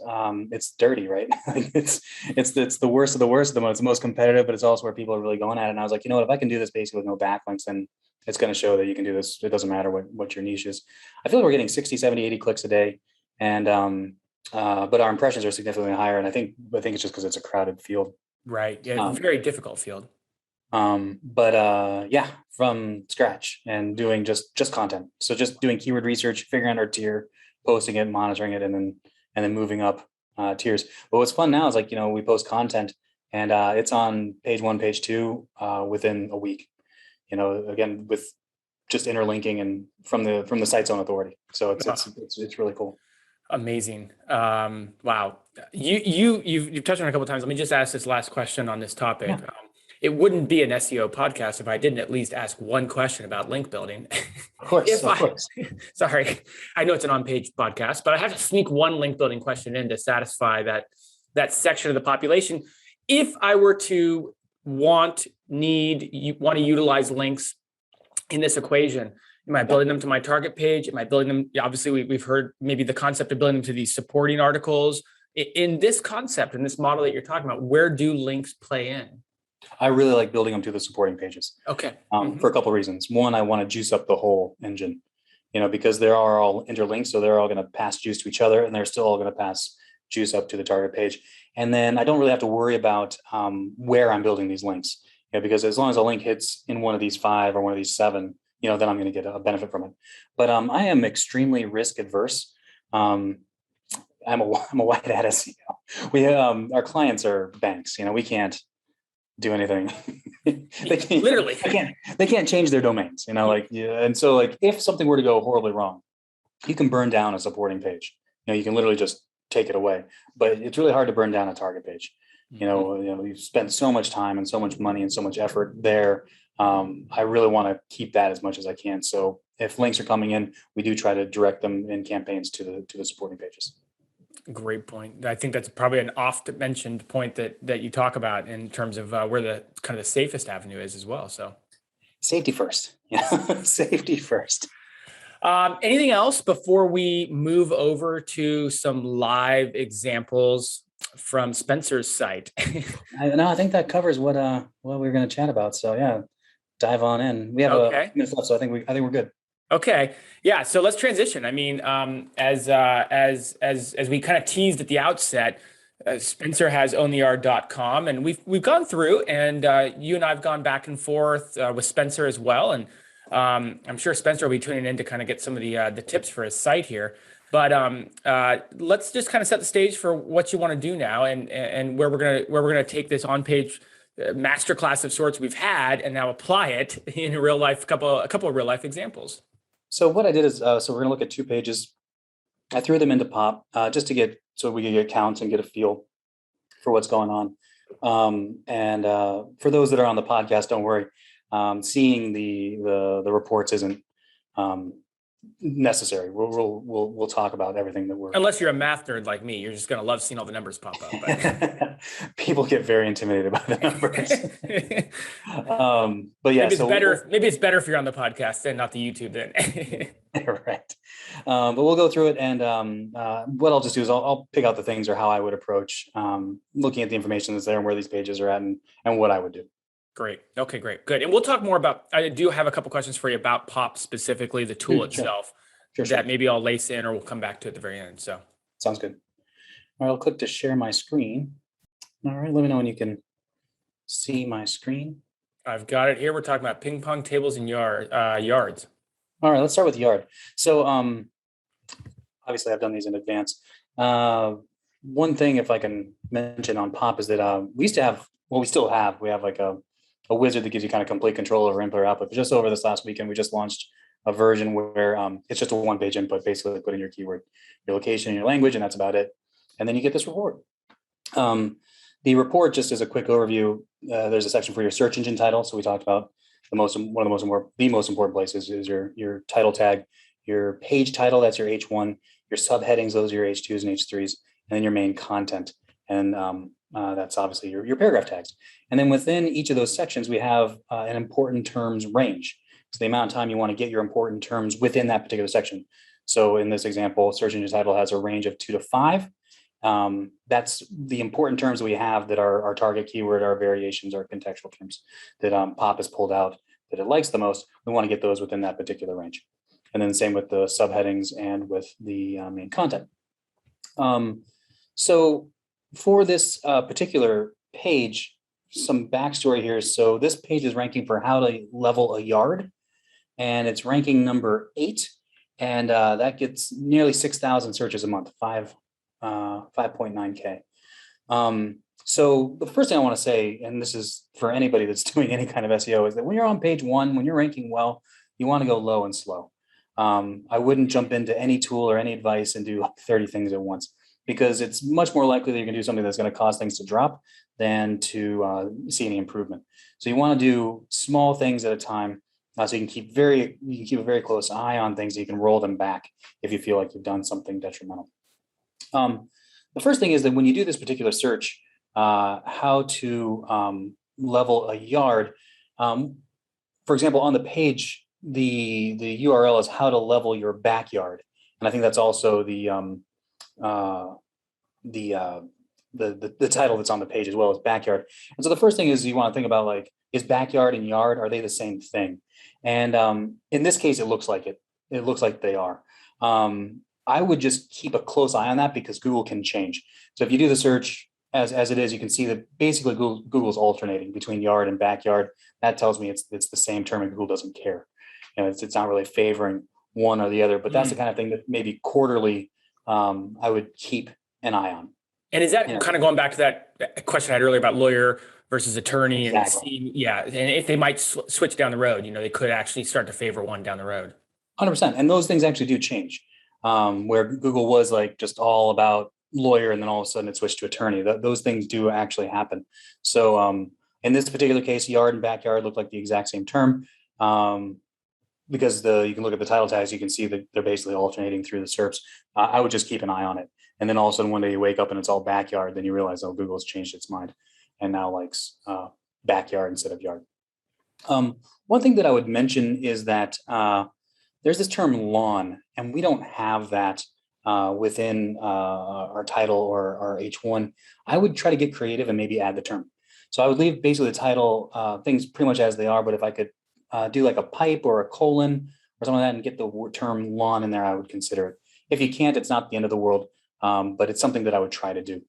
Speaker 2: it's dirty, right? it's the worst of the worst. It's the most competitive, but it's also where people are really going at it. And I was like, you know what? If I can do this basically with no backlinks, then it's going to show that you can do this. It doesn't matter what your niche is. I feel like we're getting 60, 70, 80 clicks a day, and but our impressions are significantly higher. And I think it's just because it's a crowded field.
Speaker 1: Right. Yeah. Very difficult field.
Speaker 2: But yeah, from scratch and doing just content. So just doing keyword research, figuring out our tier, posting it, monitoring it, and then moving up tiers. But what's fun now is like, we post content and it's on page 1, page 2 within a week, again, with just interlinking and from the site's own authority. So it's really cool.
Speaker 1: Amazing. Wow. You've touched on it a couple of times. Let me just ask this last question on this topic.
Speaker 2: Yeah.
Speaker 1: It wouldn't be an SEO podcast if I didn't at least ask one question about link building.
Speaker 2: Of course.
Speaker 1: Sorry, I know it's an on-page podcast, but I have to sneak one link building question in to satisfy that section of the population. If I were to want to utilize links in this equation, am I building them to my target page? Am I building them? Obviously, we've heard maybe the concept of building them to these supporting articles. In this concept, in this model that you're talking about, where do links play in?
Speaker 2: I really like building them to the supporting pages.
Speaker 1: Okay.
Speaker 2: For a couple of reasons. One, I want to juice up the whole engine, because they are all interlinked. So they're all going to pass juice to each other, and they're still all going to pass juice up to the target page. And then I don't really have to worry about where I'm building these links, because as long as a link hits in one of these 5 or one of these 7, then I'm going to get a benefit from it. But I am extremely risk adverse. I'm a white hat SEO. We our clients are banks. We can't do anything. They can't,
Speaker 1: Literally,
Speaker 2: they can't change their domains. And so if something were to go horribly wrong, you can burn down a supporting page. You can literally just take it away. But it's really hard to burn down a target page. You've spent so much time and so much money and so much effort there. I really want to keep that as much as I can. So if links are coming in, we do try to direct them in campaigns to the supporting pages.
Speaker 1: Great point. I think that's probably an oft mentioned point that you talk about in terms of where the kind of the safest avenue is as well. So
Speaker 2: safety first. Yeah, safety first.
Speaker 1: Anything else before we move over to some live examples from Spencer's site?
Speaker 2: I think that covers what we're going to chat about. So yeah, dive on in. We have a few minutes left, so I think we're good.
Speaker 1: Okay. Yeah. So let's transition. I mean, as we kind of teased at the outset, Spencer has owntheyard.com, and we've gone through, and you and I've gone back and forth with Spencer as well, and I'm sure Spencer will be tuning in to kind of get some of the tips for his site here. But let's just kind of set the stage for what you want to do now, and where we're gonna take this on-page masterclass of sorts we've had, and now apply it in a real life, a couple of real life examples.
Speaker 2: So what I did is, so we're going to look at 2 pages. I threw them into Pop just so we could get counts and get a feel for what's going on. And for those that are on the podcast, don't worry. Seeing the reports isn't necessary. We'll talk about everything that we're.
Speaker 1: Unless you're a math nerd like me, you're just going to love seeing all the numbers pop up. But.
Speaker 2: People get very intimidated by the numbers. But yeah,
Speaker 1: maybe it's better if you're on the podcast and not the YouTube then.
Speaker 2: Right. But we'll go through it, and what I'll just do is I'll pick out the things or how I would approach looking at the information that's there and where these pages are at, and what I would do.
Speaker 1: Great. Okay, great. Good. And we'll talk more about, I do have a couple questions for you about Pop specifically, the tool itself, that maybe I'll lace in, or we'll come back to at the very end. So
Speaker 2: sounds good. All right, I'll click to share my screen. All right, let me know when you can see my screen.
Speaker 1: I've got it here. We're talking about ping pong tables and yards.
Speaker 2: All right, let's start with yard. So obviously I've done these in advance. One thing, if I can mention on Pop, is that we used to have, well, we still have, we have like a wizard that gives you kind of complete control over input or output. But just over this last weekend, we just launched a version where it's just a 1-page input, basically put in your keyword, your location, your language, and that's about it. And then you get this report. The report, just as a quick overview, there's a section for your search engine title. So we talked about the most important places is your title tag, your page title, that's your H1, your subheadings, those are your H2s and H3s, and then your main content. And that's obviously your paragraph tags. And then within each of those sections, we have an important terms range. So the amount of time you want to get your important terms within that particular section. So in this example, search engine title has a range of 2 to 5. That's the important terms we have that are our target keyword, our variations, our contextual terms that Pop has pulled out that it likes the most. We want to get those within that particular range. And then same with the subheadings and with the main content. So for this particular page, some backstory here. So this page is ranking for how to level a yard, and it's ranking number 8, and that gets nearly 6,000 searches a month, 5.9K. So the first thing I want to say, and this is for anybody that's doing any kind of SEO, is that when you're on page 1, when you're ranking well, you want to go low and slow. I wouldn't jump into any tool or any advice and do 30 things at once, because it's much more likely that you're going to do something that's going to cause things to drop than to see any improvement. So you want to do small things at a time, so you can keep a very close eye on things. So you can roll them back if you feel like you've done something detrimental. The first thing is that when you do this particular search, how to level a yard. For example, on the page, the URL is how to level your backyard, and I think that's also the title that's on the page as well as backyard. And so the first thing is you want to think about, like, is backyard and yard, are they the same thing? And in this case, it looks like it. It looks like they are. I would just keep a close eye on that because Google can change. So if you do the search as it is, you can see that basically Google's alternating between yard and backyard. That tells me it's the same term and Google doesn't care. It's not really favoring one or the other, but that's the kind of thing that maybe quarterly I would keep an eye on.
Speaker 1: And is that kind of going back to that question I had earlier about lawyer versus attorney and
Speaker 2: Exactly.
Speaker 1: and if they might switch down the road, they could actually start to favor one down the road.
Speaker 2: 100%. And those things actually do change. Where Google was like just all about lawyer and then all of a sudden it switched to attorney. Those things do actually happen. So in this particular case, yard and backyard look like the exact same term. Because you can look at the title tags, you can see that they're basically alternating through the SERPs. I would just keep an eye on it. And then all of a sudden one day you wake up and it's all backyard, then you realize, oh, Google's changed its mind and now likes backyard instead of yard. One thing that I would mention is that there's this term lawn, and we don't have that within our title or our H1. I would try to get creative and maybe add the term. So I would leave basically the title things pretty much as they are, but if I could do like a pipe or a colon or something like that and get the term lawn in there, I would consider it. If you can't, it's not the end of the world, but it's something that I would try to do.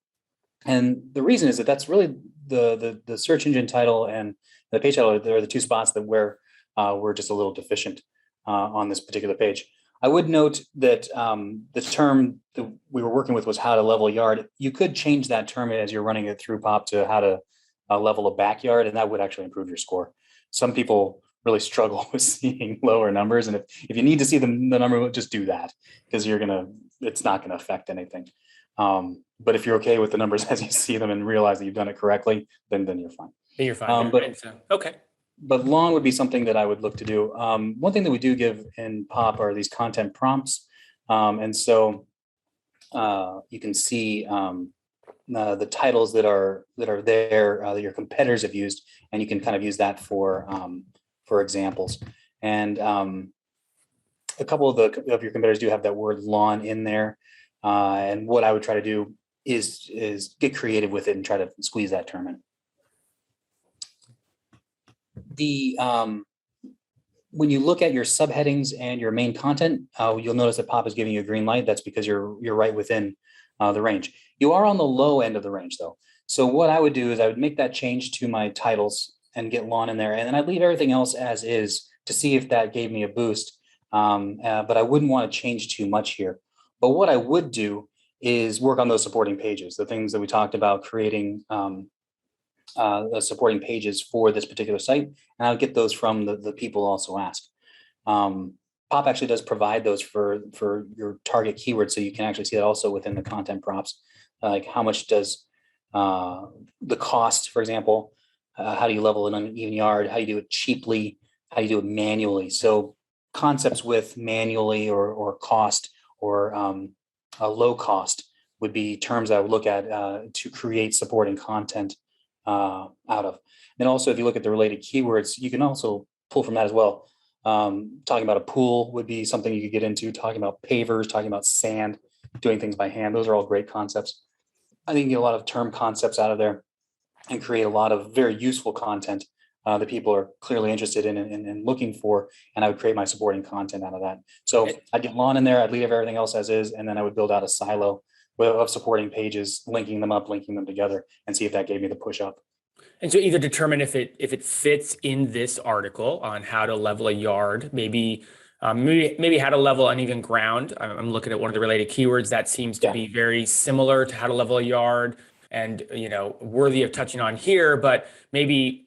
Speaker 2: And the reason is that that's really the search engine title and the page title are the two spots that where we're just a little deficient on this particular page. I would note that the term that we were working with was how to level a yard. You could change that term as you're running it through POP to how to level a backyard, and that would actually improve your score. Some people really struggle with seeing lower numbers, and if you need to see the number, just do that because it's not gonna affect anything. But if you're okay with the numbers as you see them and realize that you've done it correctly, then you're fine.
Speaker 1: Then you're fine. Okay.
Speaker 2: But lawn would be something that I would look to do. One thing that we do give in POP are these content prompts. And so you can see the titles that are there that your competitors have used, and you can kind of use that for examples. And a couple of your competitors do have that word lawn in there. And what I would try to do is get creative with it and try to squeeze that term in. When you look at your subheadings and your main content, you'll notice that POP is giving you a green light. That's because you're right within the range. You are on the low end of the range though. So what I would do is I would make that change to my titles and get lawn in there. And then I'd leave everything else as is to see if that gave me a boost. But I wouldn't want to change too much here. But what I would do is work on those supporting pages, the things that we talked about, creating the supporting pages for this particular site, and I would get those from the people also ask. POP actually does provide those for your target keywords, so you can actually see that also within the content prompts, like how much does the cost, for example, how do you level an uneven yard, how do you do it cheaply, how do you do it manually. So concepts with manually or cost or a low cost would be terms I would look at to create supporting content out of. And also, if you look at the related keywords, you can also pull from that as well. Talking about a pool would be something you could get into, talking about pavers, talking about sand, doing things by hand. Those are all great concepts. I think you get a lot of term concepts out of there and create a lot of very useful content that people are clearly interested in and looking for. And I would create my supporting content out of that. So I'd get lawn in there, I'd leave everything else as is, and then I would build out a silo of supporting pages, linking them up, linking them together, and see if that gave me the push up.
Speaker 1: And so either determine if it fits in this article on how to level a yard, maybe how to level uneven ground. I'm looking at one of the related keywords that seems to be very similar to how to level a yard and, worthy of touching on here, but maybe,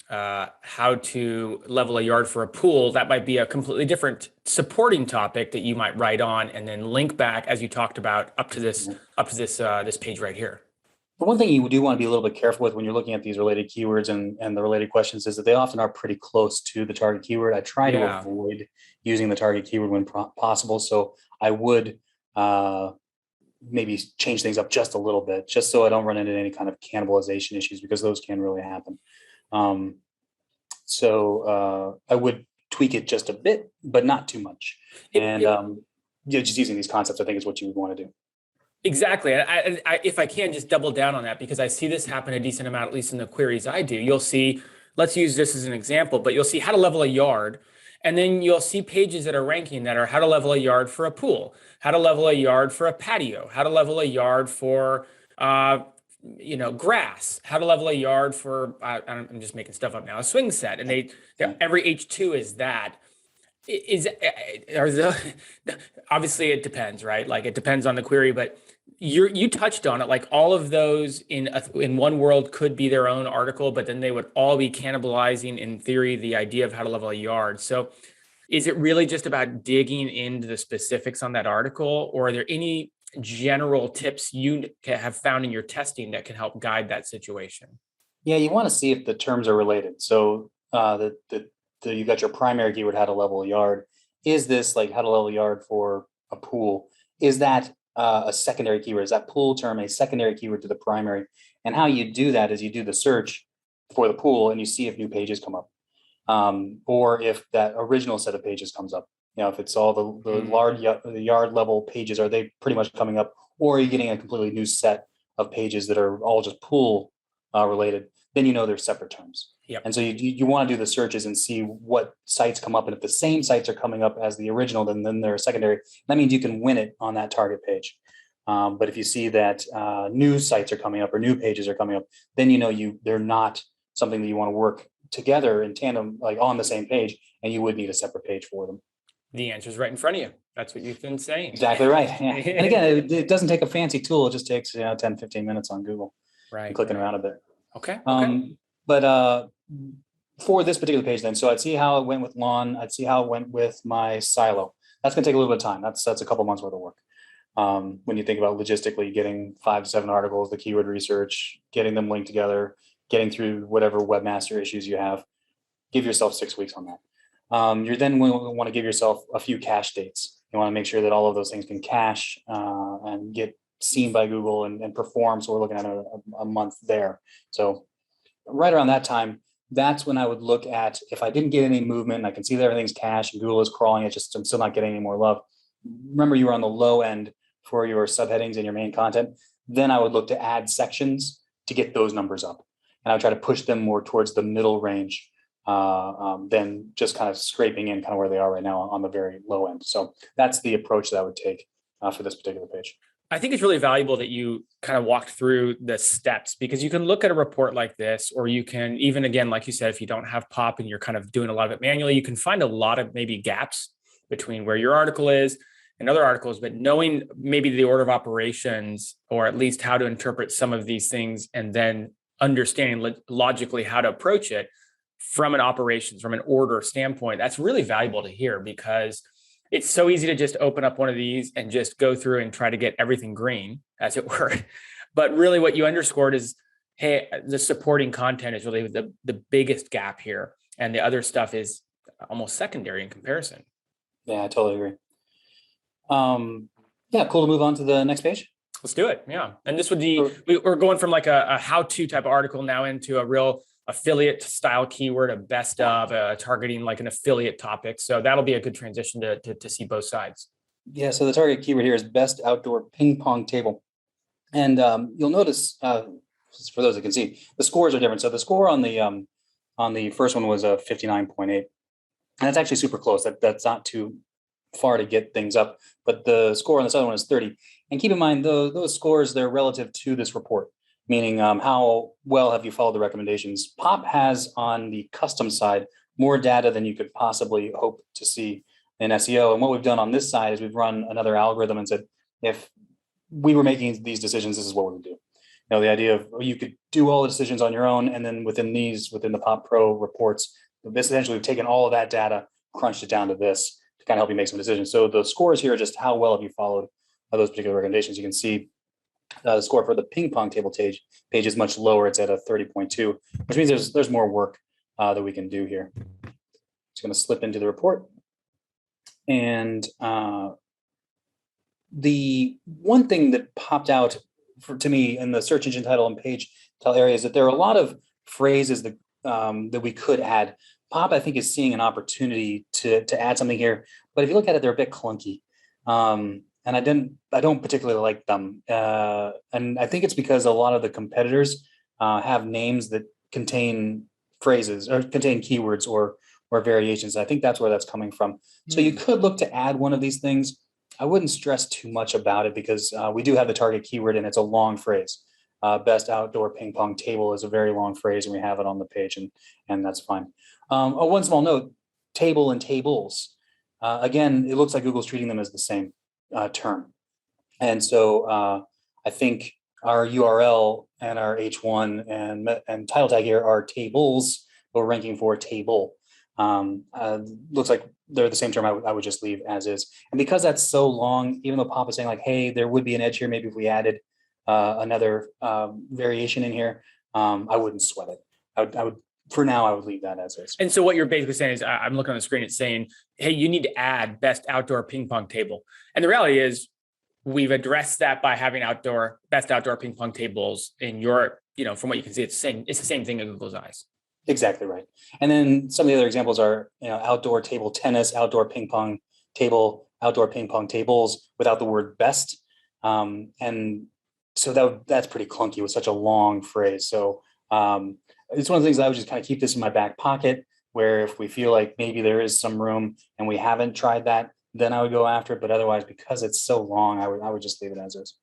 Speaker 1: how to level a yard for a pool, that might be a completely different supporting topic that you might write on and then link back, as you talked about, up to this page right here.
Speaker 2: But one thing you do want to be a little bit careful with when you're looking at these related keywords and the related questions is that they often are pretty close to the target keyword. I try to avoid using the target keyword when possible. So I would maybe change things up just a little bit, just so I don't run into any kind of cannibalization issues, because those can really happen. So I would tweak it just a bit, but not too much. And just using these concepts, I think, is what you would want to do.
Speaker 1: Exactly. I, if I can just double down on that, because I see this happen a decent amount, at least in the queries I do. You'll see, let's use this as an example, but you'll see how to level a yard. And then you'll see pages that are ranking that are how to level a yard for a pool, how to level a yard for a patio, how to level a yard for grass, how to level a yard for I'm just making stuff up now, a swing set. And every H2 is that. Obviously it depends, right? Like it depends on the query, but you touched on it. Like all of those in one world could be their own article, but then they would all be cannibalizing, in theory, the idea of how to level a yard. So is it really just about digging into the specifics on that article, or are there any general tips you have found in your testing that can help guide that situation?
Speaker 2: Yeah, you want to see if the terms are related. So you got your primary keyword, how to level a yard. Is this like how to level a yard for a pool? Is that a secondary keyword? Is that pool term a secondary keyword to the primary? And how you do that is you do the search for the pool and you see if new pages come up, or if that original set of pages comes up. If it's all the yard level pages, are they pretty much coming up, or are you getting a completely new set of pages that are all just pool related? Then they're separate terms.
Speaker 1: Yep.
Speaker 2: And so you want to do the searches and see what sites come up. And if the same sites are coming up as the original, then they're secondary. That means you can win it on that target page. But if you see that new sites are coming up or new pages are coming up, then they're not something that you want to work together in tandem, like on the same page, and you would need a separate page for them.
Speaker 1: The answer is right in front of you. That's what you've been saying.
Speaker 2: Exactly right. Yeah. And again, it doesn't take a fancy tool. It just takes 10, 15 minutes on Google.
Speaker 1: Right.
Speaker 2: Clicking around a bit.
Speaker 1: Okay.
Speaker 2: But for this particular page then, so I'd see how it went with lawn. I'd see how it went with my silo. That's going to take a little bit of time. That's a couple months worth of work. When you think about logistically getting 5 to 7 articles, the keyword research, getting them linked together, getting through whatever webmaster issues you have, give yourself 6 weeks on that. You're then going to want to give yourself a few cache dates. You want to make sure that all of those things can cache and get seen by Google and perform. So we're looking at a month there. So right around that time, that's when I would look at, if I didn't get any movement and I can see that everything's cached and Google is crawling, I'm still not getting any more love. Remember, you were on the low end for your subheadings and your main content. Then I would look to add sections to get those numbers up. And I would try to push them more towards the middle range than just kind of scraping in kind of where they are right now on the very low end. So that's the approach that I would take for this particular page.
Speaker 1: I think it's really valuable that you kind of walked through the steps, because you can look at a report like this, or you can even, again, like you said, if you don't have POP and you're kind of doing a lot of it manually, you can find a lot of maybe gaps between where your article is and other articles, but knowing maybe the order of operations, or at least how to interpret some of these things, and then understanding logically how to approach it from an operations, from an order standpoint, that's really valuable to hear, because it's so easy to just open up one of these and just go through and try to get everything green, as it were. But really what you underscored is, hey, the supporting content is really the biggest gap here. And the other stuff is almost secondary in comparison.
Speaker 2: Yeah, I totally agree. Yeah, cool to move on to the next page.
Speaker 1: Let's do it. Yeah. And this would be, we're going from like a how-to type of article now into a real affiliate style keyword, a best of, targeting like an affiliate topic. So that'll be a good transition to see both sides.
Speaker 2: Yeah. So the target keyword here is best outdoor ping pong table. And you'll notice, for those that can see, the scores are different. So the score on the first one was a 59.8. And that's actually super close. That's not too far to get things up. But the score on this other one is 30. And keep in mind, those scores, they're relative to this report, meaning how well have you followed the recommendations. POP has on the custom side more data than you could possibly hope to see in SEO. And what we've done on this side is we've run another algorithm and said, if we were making these decisions, this is what we would do. The idea of you could do all the decisions on your own, and then within the POP Pro reports, this essentially we've taken all of that data, crunched it down to this to kind of help you make some decisions. So the scores here are just how well have you followed those particular recommendations. You can see the score for the ping pong table page is much lower. It's at a 30.2, which means there's more work that we can do here. It's going to slip into the report. And the one thing that popped out to me in the search engine title and page title area is that there are a lot of phrases that that we could add. POP, I think, is seeing an opportunity to add something here, but if you look at it, they're a bit clunky. And I don't particularly like them. And I think it's because a lot of the competitors have names that contain phrases or contain keywords or or variations. I think that's where that's coming from. So you could look to add one of these things. I wouldn't stress too much about it because we do have the target keyword and it's a long phrase. Best outdoor ping pong table is a very long phrase and we have it on the page, and that's fine. One small note, table and tables. Again, it looks like Google's treating them as the same term. And so I think our URL and our H1 and title tag here are tables, but we're ranking for table. Looks like they're the same term. I would just leave as is. And because that's so long, even though Pop is saying like, hey, there would be an edge here, maybe if we added another variation in here, I wouldn't sweat it. I would, for now, I would leave that as is.
Speaker 1: And so what you're basically saying is, I'm looking on the screen, it's saying, hey, you need to add best outdoor ping pong table. And the reality is we've addressed that by having best outdoor ping pong tables in your, from what you can see, it's the same thing in Google's eyes.
Speaker 2: Exactly right. And then some of the other examples are, outdoor table tennis, outdoor ping pong table, outdoor ping pong tables without the word best. And so that's pretty clunky with such a long phrase. So it's one of the things that I would just kind of keep this in my back pocket, where if we feel like maybe there is some room and we haven't tried that, then I would go after it. But otherwise, because it's so long, I would just leave it as is.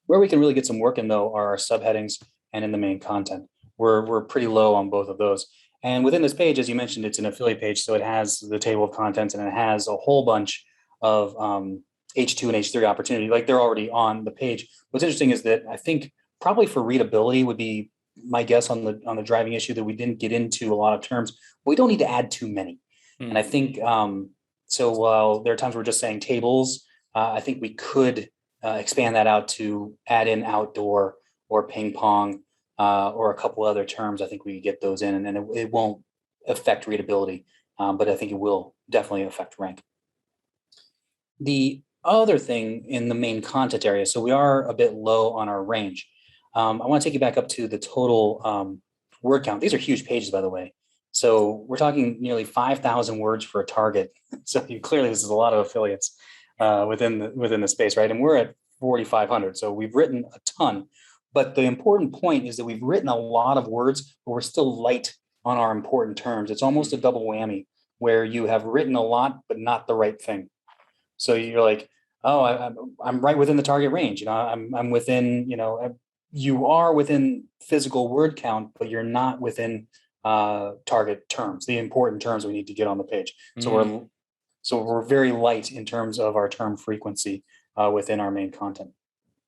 Speaker 2: Where we can really get some work in, though, are our subheadings and in the main content. We're pretty low on both of those. And within this page, as you mentioned, it's an affiliate page. So it has the table of contents and it has a whole bunch of H2 and H3 opportunity, like they're already on the page. What's interesting is that I think probably for readability would be my guess on the driving issue, that we didn't get into a lot of terms. We don't need to add too many. And I think, so while there are times we're just saying tables, I think we could expand that out to add in outdoor or ping pong or a couple other terms. I think we get those in, and then it won't affect readability, but I think it will definitely affect rank. The other thing in the main content area, so we are a bit low on our range. I want to take you back up to the total word count. These are huge pages, by the way. So we're talking nearly 5,000 words for a target. So clearly this is a lot of affiliates within the space, right? And we're at 4,500. So we've written a ton. But the important point is that we've written a lot of words, but we're still light on our important terms. It's almost a double whammy where you have written a lot, but not the right thing. So you're like, oh, I'm right within the target range. I'm within, you are within physical word count, but you're not within target terms, the important terms we need to get on the page. So we're very light in terms of our term frequency within our main content.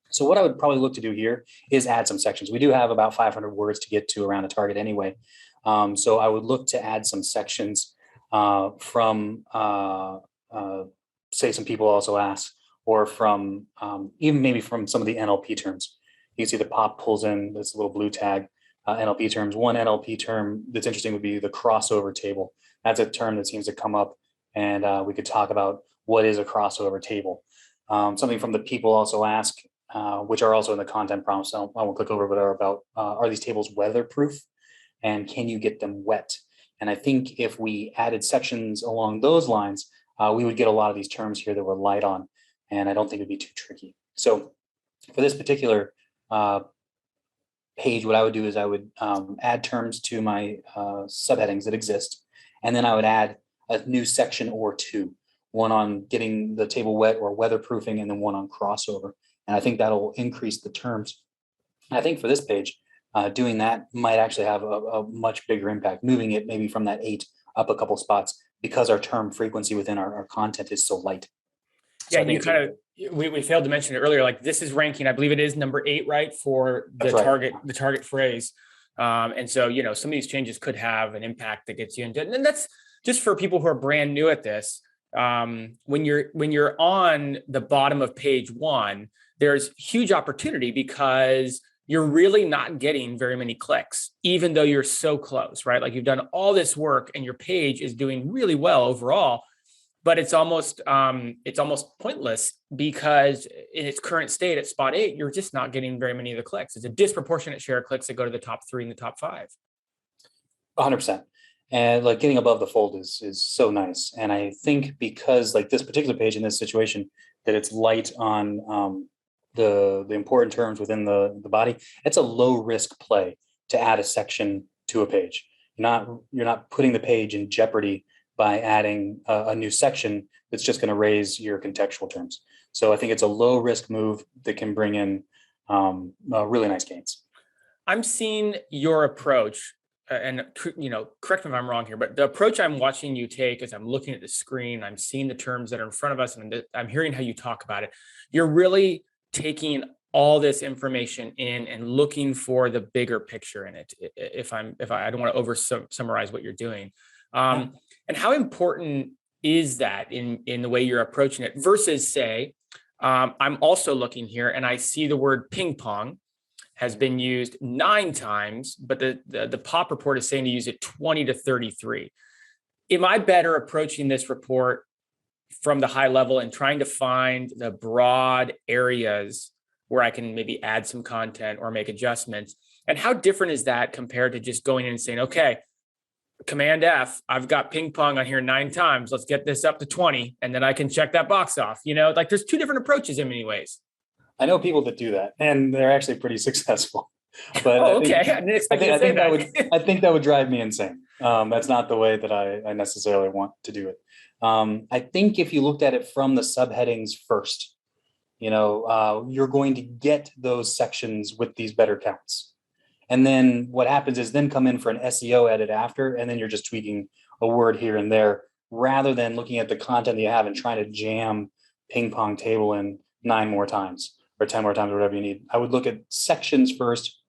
Speaker 2: So what I would probably look to do here is add some sections. We do have about 500 words to get to around a target anyway. So I would look to add some sections from, say, some people also ask, or from even maybe from some of the NLP terms. You can see the Pop pulls in this little blue tag, NLP terms. One NLP term that's interesting would be the crossover table. That's a term that seems to come up, and we could talk about what is a crossover table. Something from the people also ask, which are also in the content prompts, so I won't click over, but are about, are these tables weatherproof? And can you get them wet? And I think if we added sections along those lines, we would get a lot of these terms here that we're light on, and I don't think it'd be too tricky. So for this particular page, what I would do is I would add terms to my subheadings that exist, and then I would add a new section or two, one on getting the table wet or weatherproofing, and then one on crossover. And I think that'll increase the terms. And I think for this page, doing that might actually have a much bigger impact, moving it maybe from that 8 up a couple spots, because our term frequency within our content is so light.
Speaker 1: Yeah, so you kind of, we failed to mention it earlier, like this is ranking, I believe it is number 8, right, for the target phrase. And so, some of these changes could have an impact that gets you into it. And that's just for people who are brand new at this. When you're on the bottom of page 1, there's huge opportunity because you're really not getting very many clicks, even though you're so close, right? Like you've done all this work and your page is doing really well overall, but it's almost pointless because in its current state at spot 8, you're just not getting very many of the clicks. It's a disproportionate share of clicks that go to the top 3 and the top 5.
Speaker 2: 100%. And like getting above the fold is so nice. And I think because like this particular page in this situation, that it's light on the important terms within the body, it's a low risk play to add a section to a page. You're not putting the page in jeopardy by adding a new section that's just going to raise your contextual terms. So I think it's a low risk move that can bring in really nice gains.
Speaker 1: I'm seeing your approach, and correct me if I'm wrong here, but the approach I'm watching you take is I'm looking at the screen, I'm seeing the terms that are in front of us, and I'm hearing how you talk about it. You're really taking all this information in and looking for the bigger picture in it. If I don't want to over summarize what you're doing, and how important is that in the way you're approaching it versus say, I'm also looking here and I see the word ping pong has been used 9 times, but the pop report is saying to use it 20 to 33. Am I better approaching this report from the high level and trying to find the broad areas where I can maybe add some content or make adjustments? And how different is that compared to just going in and saying, okay, Command F, I've got ping pong on here 9 times. Let's get this up to 20. And then I can check that box off. Like there's 2 different approaches in many ways.
Speaker 2: I know people that do that, and they're actually pretty successful. But
Speaker 1: okay, I didn't expect you to say that.
Speaker 2: I think that would drive me insane. That's not the way that I necessarily want to do it. I think if you looked at it from the subheadings first, you're going to get those sections with these better counts. And then what happens is then come in for an SEO edit after, and then you're just tweaking a word here and there, rather than looking at the content that you have and trying to jam ping pong table in 9 more times or 10 more times or whatever you need. I would look at sections first,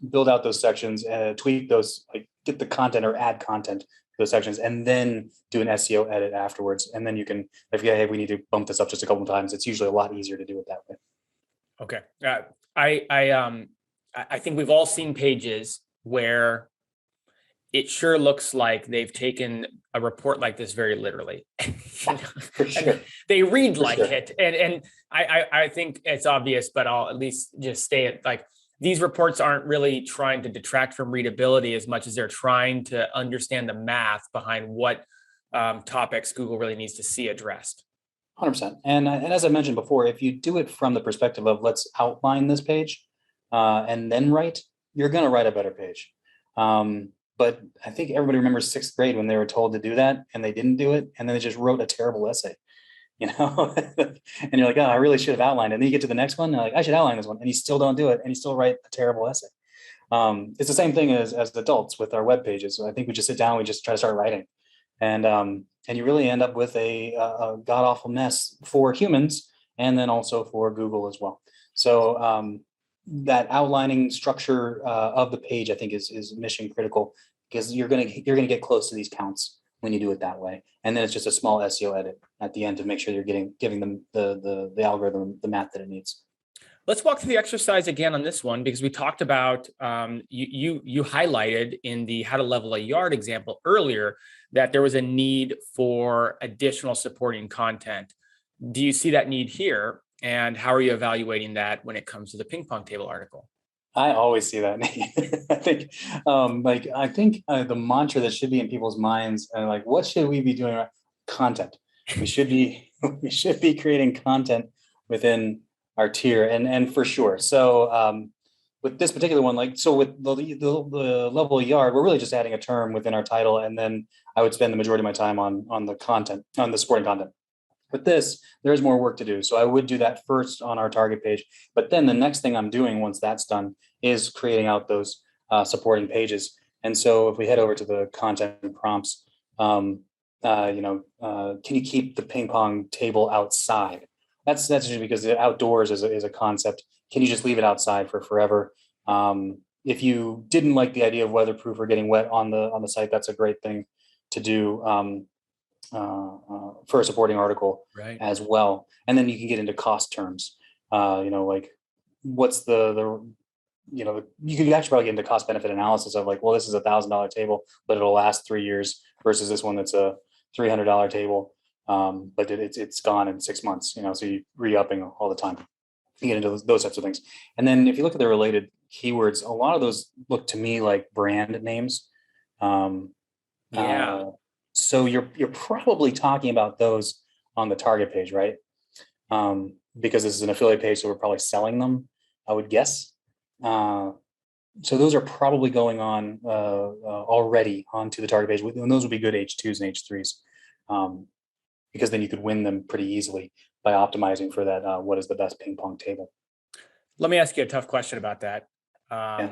Speaker 2: build out those sections, tweak those, like get the content or add content to those sections, and then do an SEO edit afterwards. And then you can, if you, hey, we need to bump this up just a couple of times, it's usually a lot easier to do it that way.
Speaker 1: Okay. I think we've all seen pages where it sure looks like they've taken a report like this very literally.
Speaker 2: For sure.
Speaker 1: They read like it. And I think it's obvious, but I'll at least just stay it like these reports aren't really trying to detract from readability as much as they're trying to understand the math behind what topics Google really needs to see addressed.
Speaker 2: 100%. And as I mentioned before, if you do it from the perspective of let's outline this page and then write, you're going to write a better page. But I think everybody remembers 6th grade when they were told to do that and they didn't do it. And then they just wrote a terrible essay, and you're like, oh, I really should have outlined it. And then you get to the next one. And you're like, I should outline this one. And you still don't do it. And you still write a terrible essay. It's the same thing as adults with our web pages. So I think we just sit down, we just try to start writing. And you really end up with a god awful mess for humans and then also for Google as well. So that outlining structure of the page, I think, is mission critical, because you're gonna get close to these counts when you do it that way. And then it's just a small SEO edit at the end to make sure you're giving them the algorithm the math that it needs.
Speaker 1: Let's walk through the exercise again on this one, because we talked about you highlighted in the how to level a yard example earlier that there was a need for additional supporting content. Do you see that need here? And how are you evaluating that when it comes to the ping pong table article?
Speaker 2: I always see that. I think the mantra that should be in people's minds, and like, what should we be doing? Content. We should be creating content within our tier, and for sure. So with this particular one, with the level of yard, we're really just adding a term within our title, and then I would spend the majority of my time on the content, on the supporting content. With this, there's more work to do. So I would do that first on our target page. But then the next thing I'm doing once that's done is creating out those supporting pages. And so if we head over to the content prompts, can you keep the ping pong table outside? That's just because the outdoors is a concept. Can you just leave it outside for forever? If you didn't like the idea of weatherproof or getting wet on the site, that's a great thing to do. For a supporting article, right, as well. And then you can get into cost terms, what's you could actually probably get into cost benefit analysis of like, well, this is $1,000 table, but it'll last 3 years versus this one that's a $300 table, but it's gone in 6 months, so you re-upping all the time. You get into those types of things. And then if you look at the related keywords, a lot of those look to me like brand names. So you're probably talking about those on the target page, right? Because this is an affiliate page, so we're probably selling them, I would guess. So those are probably going on already onto the target page, and those would be good H2s and H3s, because then you could win them pretty easily by optimizing for that. What is the best ping pong table?
Speaker 1: Let me ask you a tough question about that.
Speaker 2: Yeah,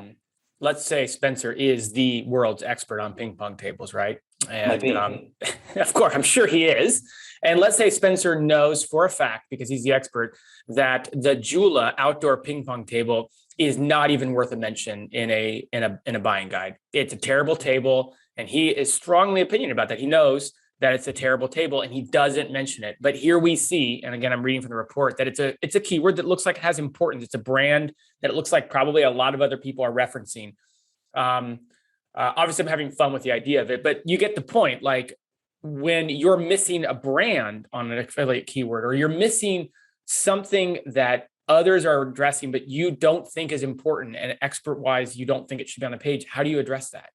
Speaker 1: Let's say Spencer is the world's expert on ping pong tables, right?
Speaker 2: might
Speaker 1: And
Speaker 2: be.
Speaker 1: of course, I'm sure he is. And let's say Spencer knows for a fact, because he's the expert, that the Joomla outdoor ping pong table is not even worth a mention in a buying guide. It's a terrible table, and he is strongly opinion about that. He knows that it's a terrible table, and he doesn't mention it. But here we see, and again, I'm reading from the report, that it's a keyword that looks like it has importance. It's a brand that it looks like probably a lot of other people are referencing. Obviously, I'm having fun with the idea of it, but you get the point. Like, when you're missing a brand on an affiliate keyword, or you're missing something that others are addressing, but you don't think is important, and expert-wise, you don't think it should be on the page, how do you address that?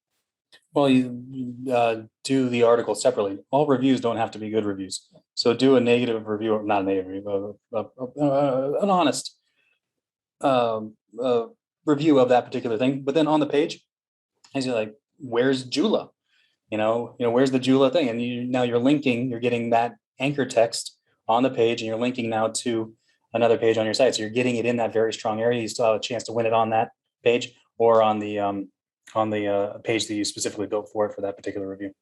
Speaker 2: Well, you do the article separately. All reviews don't have to be good reviews. So do a negative review, or not a negative review, an honest um, uh, review of that particular thing. But then on the page, as you're like, where's Joomla? Where's the Joomla thing? And now you're linking, you're getting that anchor text on the page, and you're linking now to another page on your site. So you're getting it in that very strong area. You still have a chance to win it on that page, or on the page that you specifically built for it for that particular review.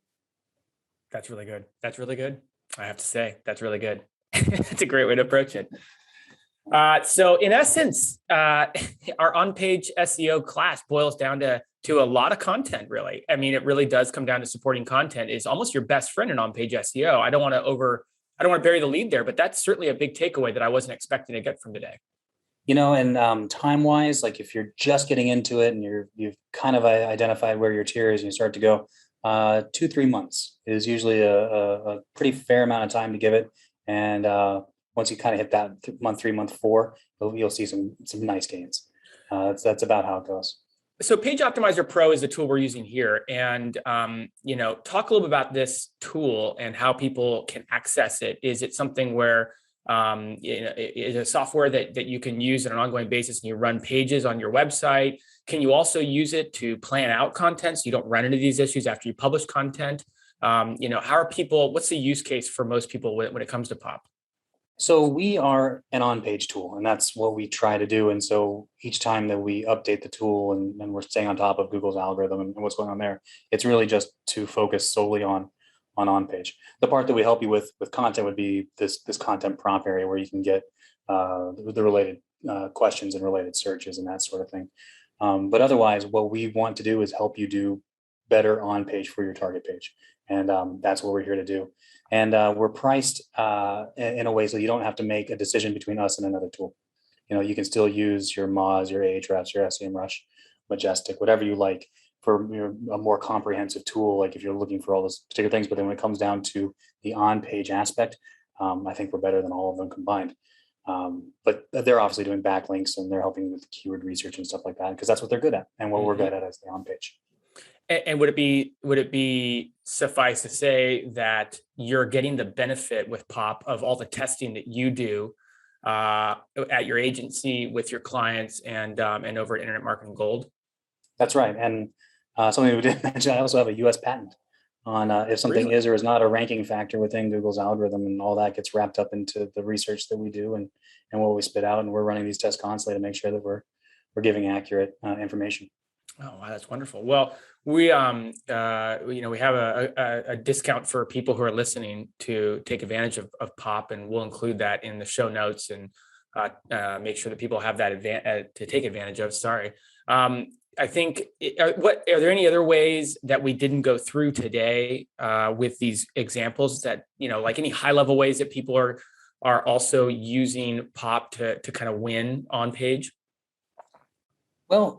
Speaker 1: That's really good. That's really good. I have to say, that's really good. That's a great way to approach it. So in essence, our on-page SEO class boils down to a lot of content, really. I mean, it really does come down to supporting content is almost your best friend in on-page SEO. I don't want to bury the lead there, but that's certainly a big takeaway that I wasn't expecting to get from today.
Speaker 2: And time-wise, like if you're just getting into it and you've kind of identified where your tier is and you start to go, 2-3 months is usually a pretty fair amount of time to give it. And once you kind of hit that month 3, month 4, you'll see some nice gains. That's about how it goes.
Speaker 1: So PageOptimizer Pro is the tool we're using here. And, talk a little bit about this tool and how people can access it. Is it something where is a software that you can use on an ongoing basis and you run pages on your website? Can you also use it to plan out content so you don't run into these issues after you publish content? How are people, what's the use case for most people when it comes to POP?
Speaker 2: So we are an on-page tool, and that's what we try to do. And so each time that we update the tool and we're staying on top of Google's algorithm and what's going on there, it's really just to focus solely on page. The part that we help you with content would be this content prompt area where you can get the related questions and related searches and that sort of thing. But otherwise, what we want to do is help you do better on page for your target page. And that's what we're here to do. And we're priced in a way so you don't have to make a decision between us and another tool. You can still use your Moz, your Ahrefs, your SEMrush, Majestic, whatever you like for a more comprehensive tool, like if you're looking for all those particular things. But then when it comes down to the on-page aspect, I think we're better than all of them combined. But they're obviously doing backlinks and they're helping with keyword research and stuff like that, because that's what they're good at. And what we're good at is the on-page.
Speaker 1: And would it be suffice to say that you're getting the benefit with POP of all the testing that you do at your agency with your clients and over at Internet Marketing Gold?
Speaker 2: That's right. And something we didn't mention, I also have a US patent on if something is or is not a ranking factor within Google's algorithm, and all that gets wrapped up into the research that we do and what we spit out. And we're running these tests constantly to make sure that we're giving accurate information.
Speaker 1: Oh, wow, that's wonderful. Well, we have a discount for people who are listening to take advantage of POP, and we'll include that in the show notes and make sure that people have that to take advantage of. Sorry. I think, are there any other ways that we didn't go through today with these examples that, like any high level ways that people are also using POP to kind of win on page?
Speaker 2: Well,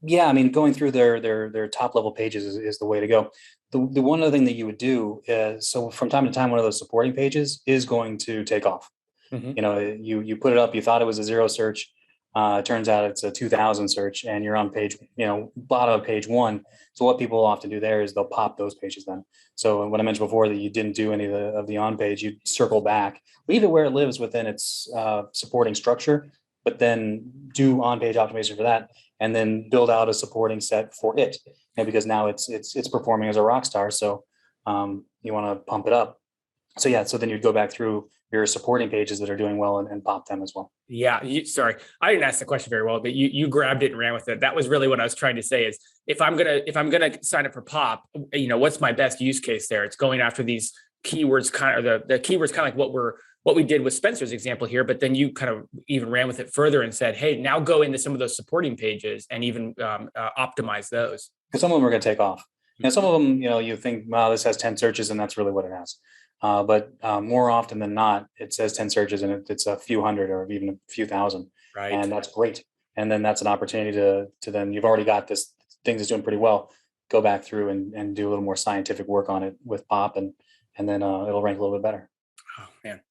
Speaker 2: yeah, I mean, going through their top level pages is the way to go. The one other thing that you would do is, so from time to time, one of those supporting pages is going to take off.
Speaker 1: Mm-hmm.
Speaker 2: You put it up, you thought it was a 0 search. It turns out it's a 2000 search, and you're on page, bottom of page 1. So what people often do there is they'll pop those pages then. So when I mentioned before that you didn't do any of the on page, you circle back, leave it where it lives within its supporting structure, but then do on page optimization for that. and then build out a supporting set for it. And because now it's performing as a rock star. So you want to pump it up. So yeah, so then you'd go back through your supporting pages that are doing well and pop them as well.
Speaker 1: Yeah, sorry, I didn't ask the question very well, but you grabbed it and ran with it. That was really what I was trying to say. Is if I'm gonna sign up for pop, what's my best use case there? It's going after these keywords, kind of the keywords, kind of like what we did with Spencer's example here. But then you kind of even ran with it further and said, hey, now go into some of those supporting pages and even optimize those.
Speaker 2: Because some of them are going to take off. Some of them, you think, wow, this has 10 searches, and that's really what it has. But more often than not, it says 10 searches and it's a few hundred or even a few thousand.
Speaker 1: Right.
Speaker 2: And that's great. And then that's an opportunity to then, you've already got this thing that's doing pretty well. Go back through and do a little more scientific work on it with pop, and then it'll rank a little bit better.
Speaker 1: Oh man.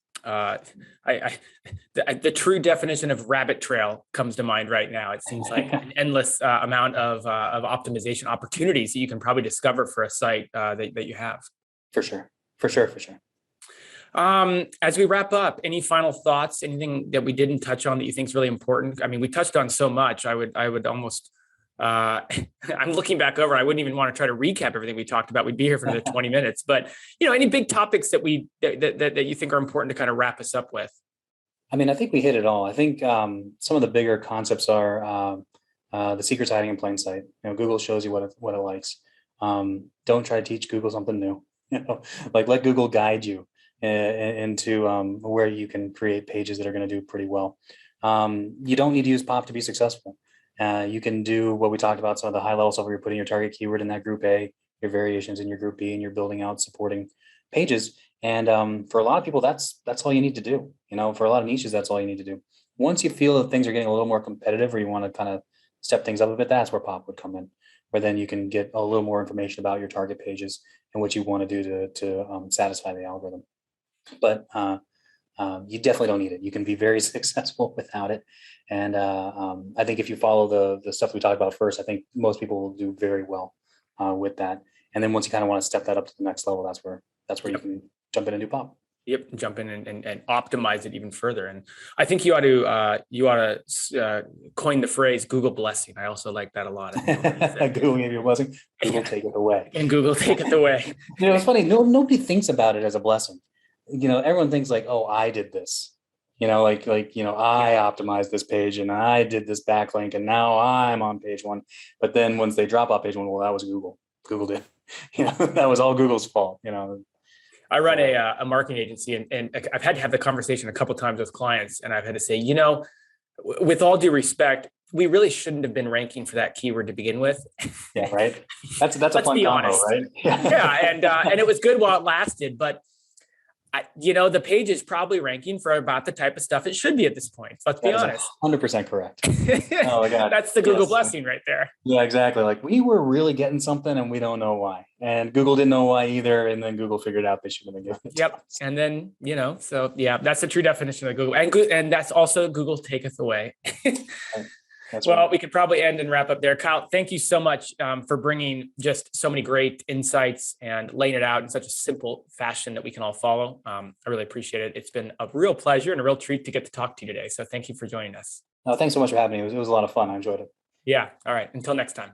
Speaker 1: The true definition of rabbit trail comes to mind right now. It seems like an endless amount of optimization opportunities that you can probably discover for a site that you have.
Speaker 2: For sure.
Speaker 1: As we wrap up, any final thoughts? Anything that we didn't touch on that you think is really important? I mean, we touched on so much. I would almost. I'm looking back over. I wouldn't even want to try to recap everything we talked about. We'd be here for another 20 minutes. But any big topics that that you think are important to kind of wrap us up with?
Speaker 2: I mean, I think we hit it all. I think some of the bigger concepts are the secrets hiding in plain sight. Google shows you what it likes. Don't try to teach Google something new. Like let Google guide you into where you can create pages that are going to do pretty well. You don't need to use pop to be successful. You can do what we talked about, some of the high level stuff where you're putting your target keyword in that group A, your variations in your group B, and you're building out supporting pages. And for a lot of people, that's all you need to do. For a lot of niches, that's all you need to do. Once you feel that things are getting a little more competitive, or you want to kind of step things up a bit, that's where pop would come in, where then you can get a little more information about your target pages and what you want to do to satisfy the algorithm. But you definitely don't need it. You can be very successful without it. And I think if you follow the stuff we talked about first, I think most people will do very well with that. And then once you kind of want to step that up to the next level, that's where you can jump in and do pop.
Speaker 1: Yep, jump in and optimize it even further. And I think you ought to coin the phrase Google blessing. I also like that a lot.
Speaker 2: Google gave you a blessing. Google take it away.
Speaker 1: And Google take it away.
Speaker 2: It's funny. Nobody thinks about it as a blessing. Everyone thinks like, oh, I did this. I optimized this page and I did this backlink and now I'm on page one. But then once they drop off page one, well, that was Google. Google did. That was all Google's fault.
Speaker 1: I run a marketing agency, and I've had to have the conversation a couple of times with clients, and I've had to say, with all due respect, we really shouldn't have been ranking for that keyword to begin with.
Speaker 2: Yeah, right. That's a fun combo, right?
Speaker 1: Yeah, and it was good while it lasted, but the page is probably ranking for about the type of stuff it should be at this point. Let's be honest.
Speaker 2: 100% correct. Oh my God.
Speaker 1: That's the Google blessing right there.
Speaker 2: Yeah, exactly. Like we were really getting something and we don't know why. And Google didn't know why either. And then Google figured out they shouldn't have given it.
Speaker 1: Yep. And then, so yeah, that's the true definition of Google. And that's also Google taketh away. Well, we could probably end and wrap up there. Kyle, thank you so much for bringing just so many great insights and laying it out in such a simple fashion that we can all follow. I really appreciate it. It's been a real pleasure and a real treat to get to talk to you today. So thank you for joining us.
Speaker 2: Thanks so much for having me. It was a lot of fun. I enjoyed it.
Speaker 1: Yeah. All right. Until next time.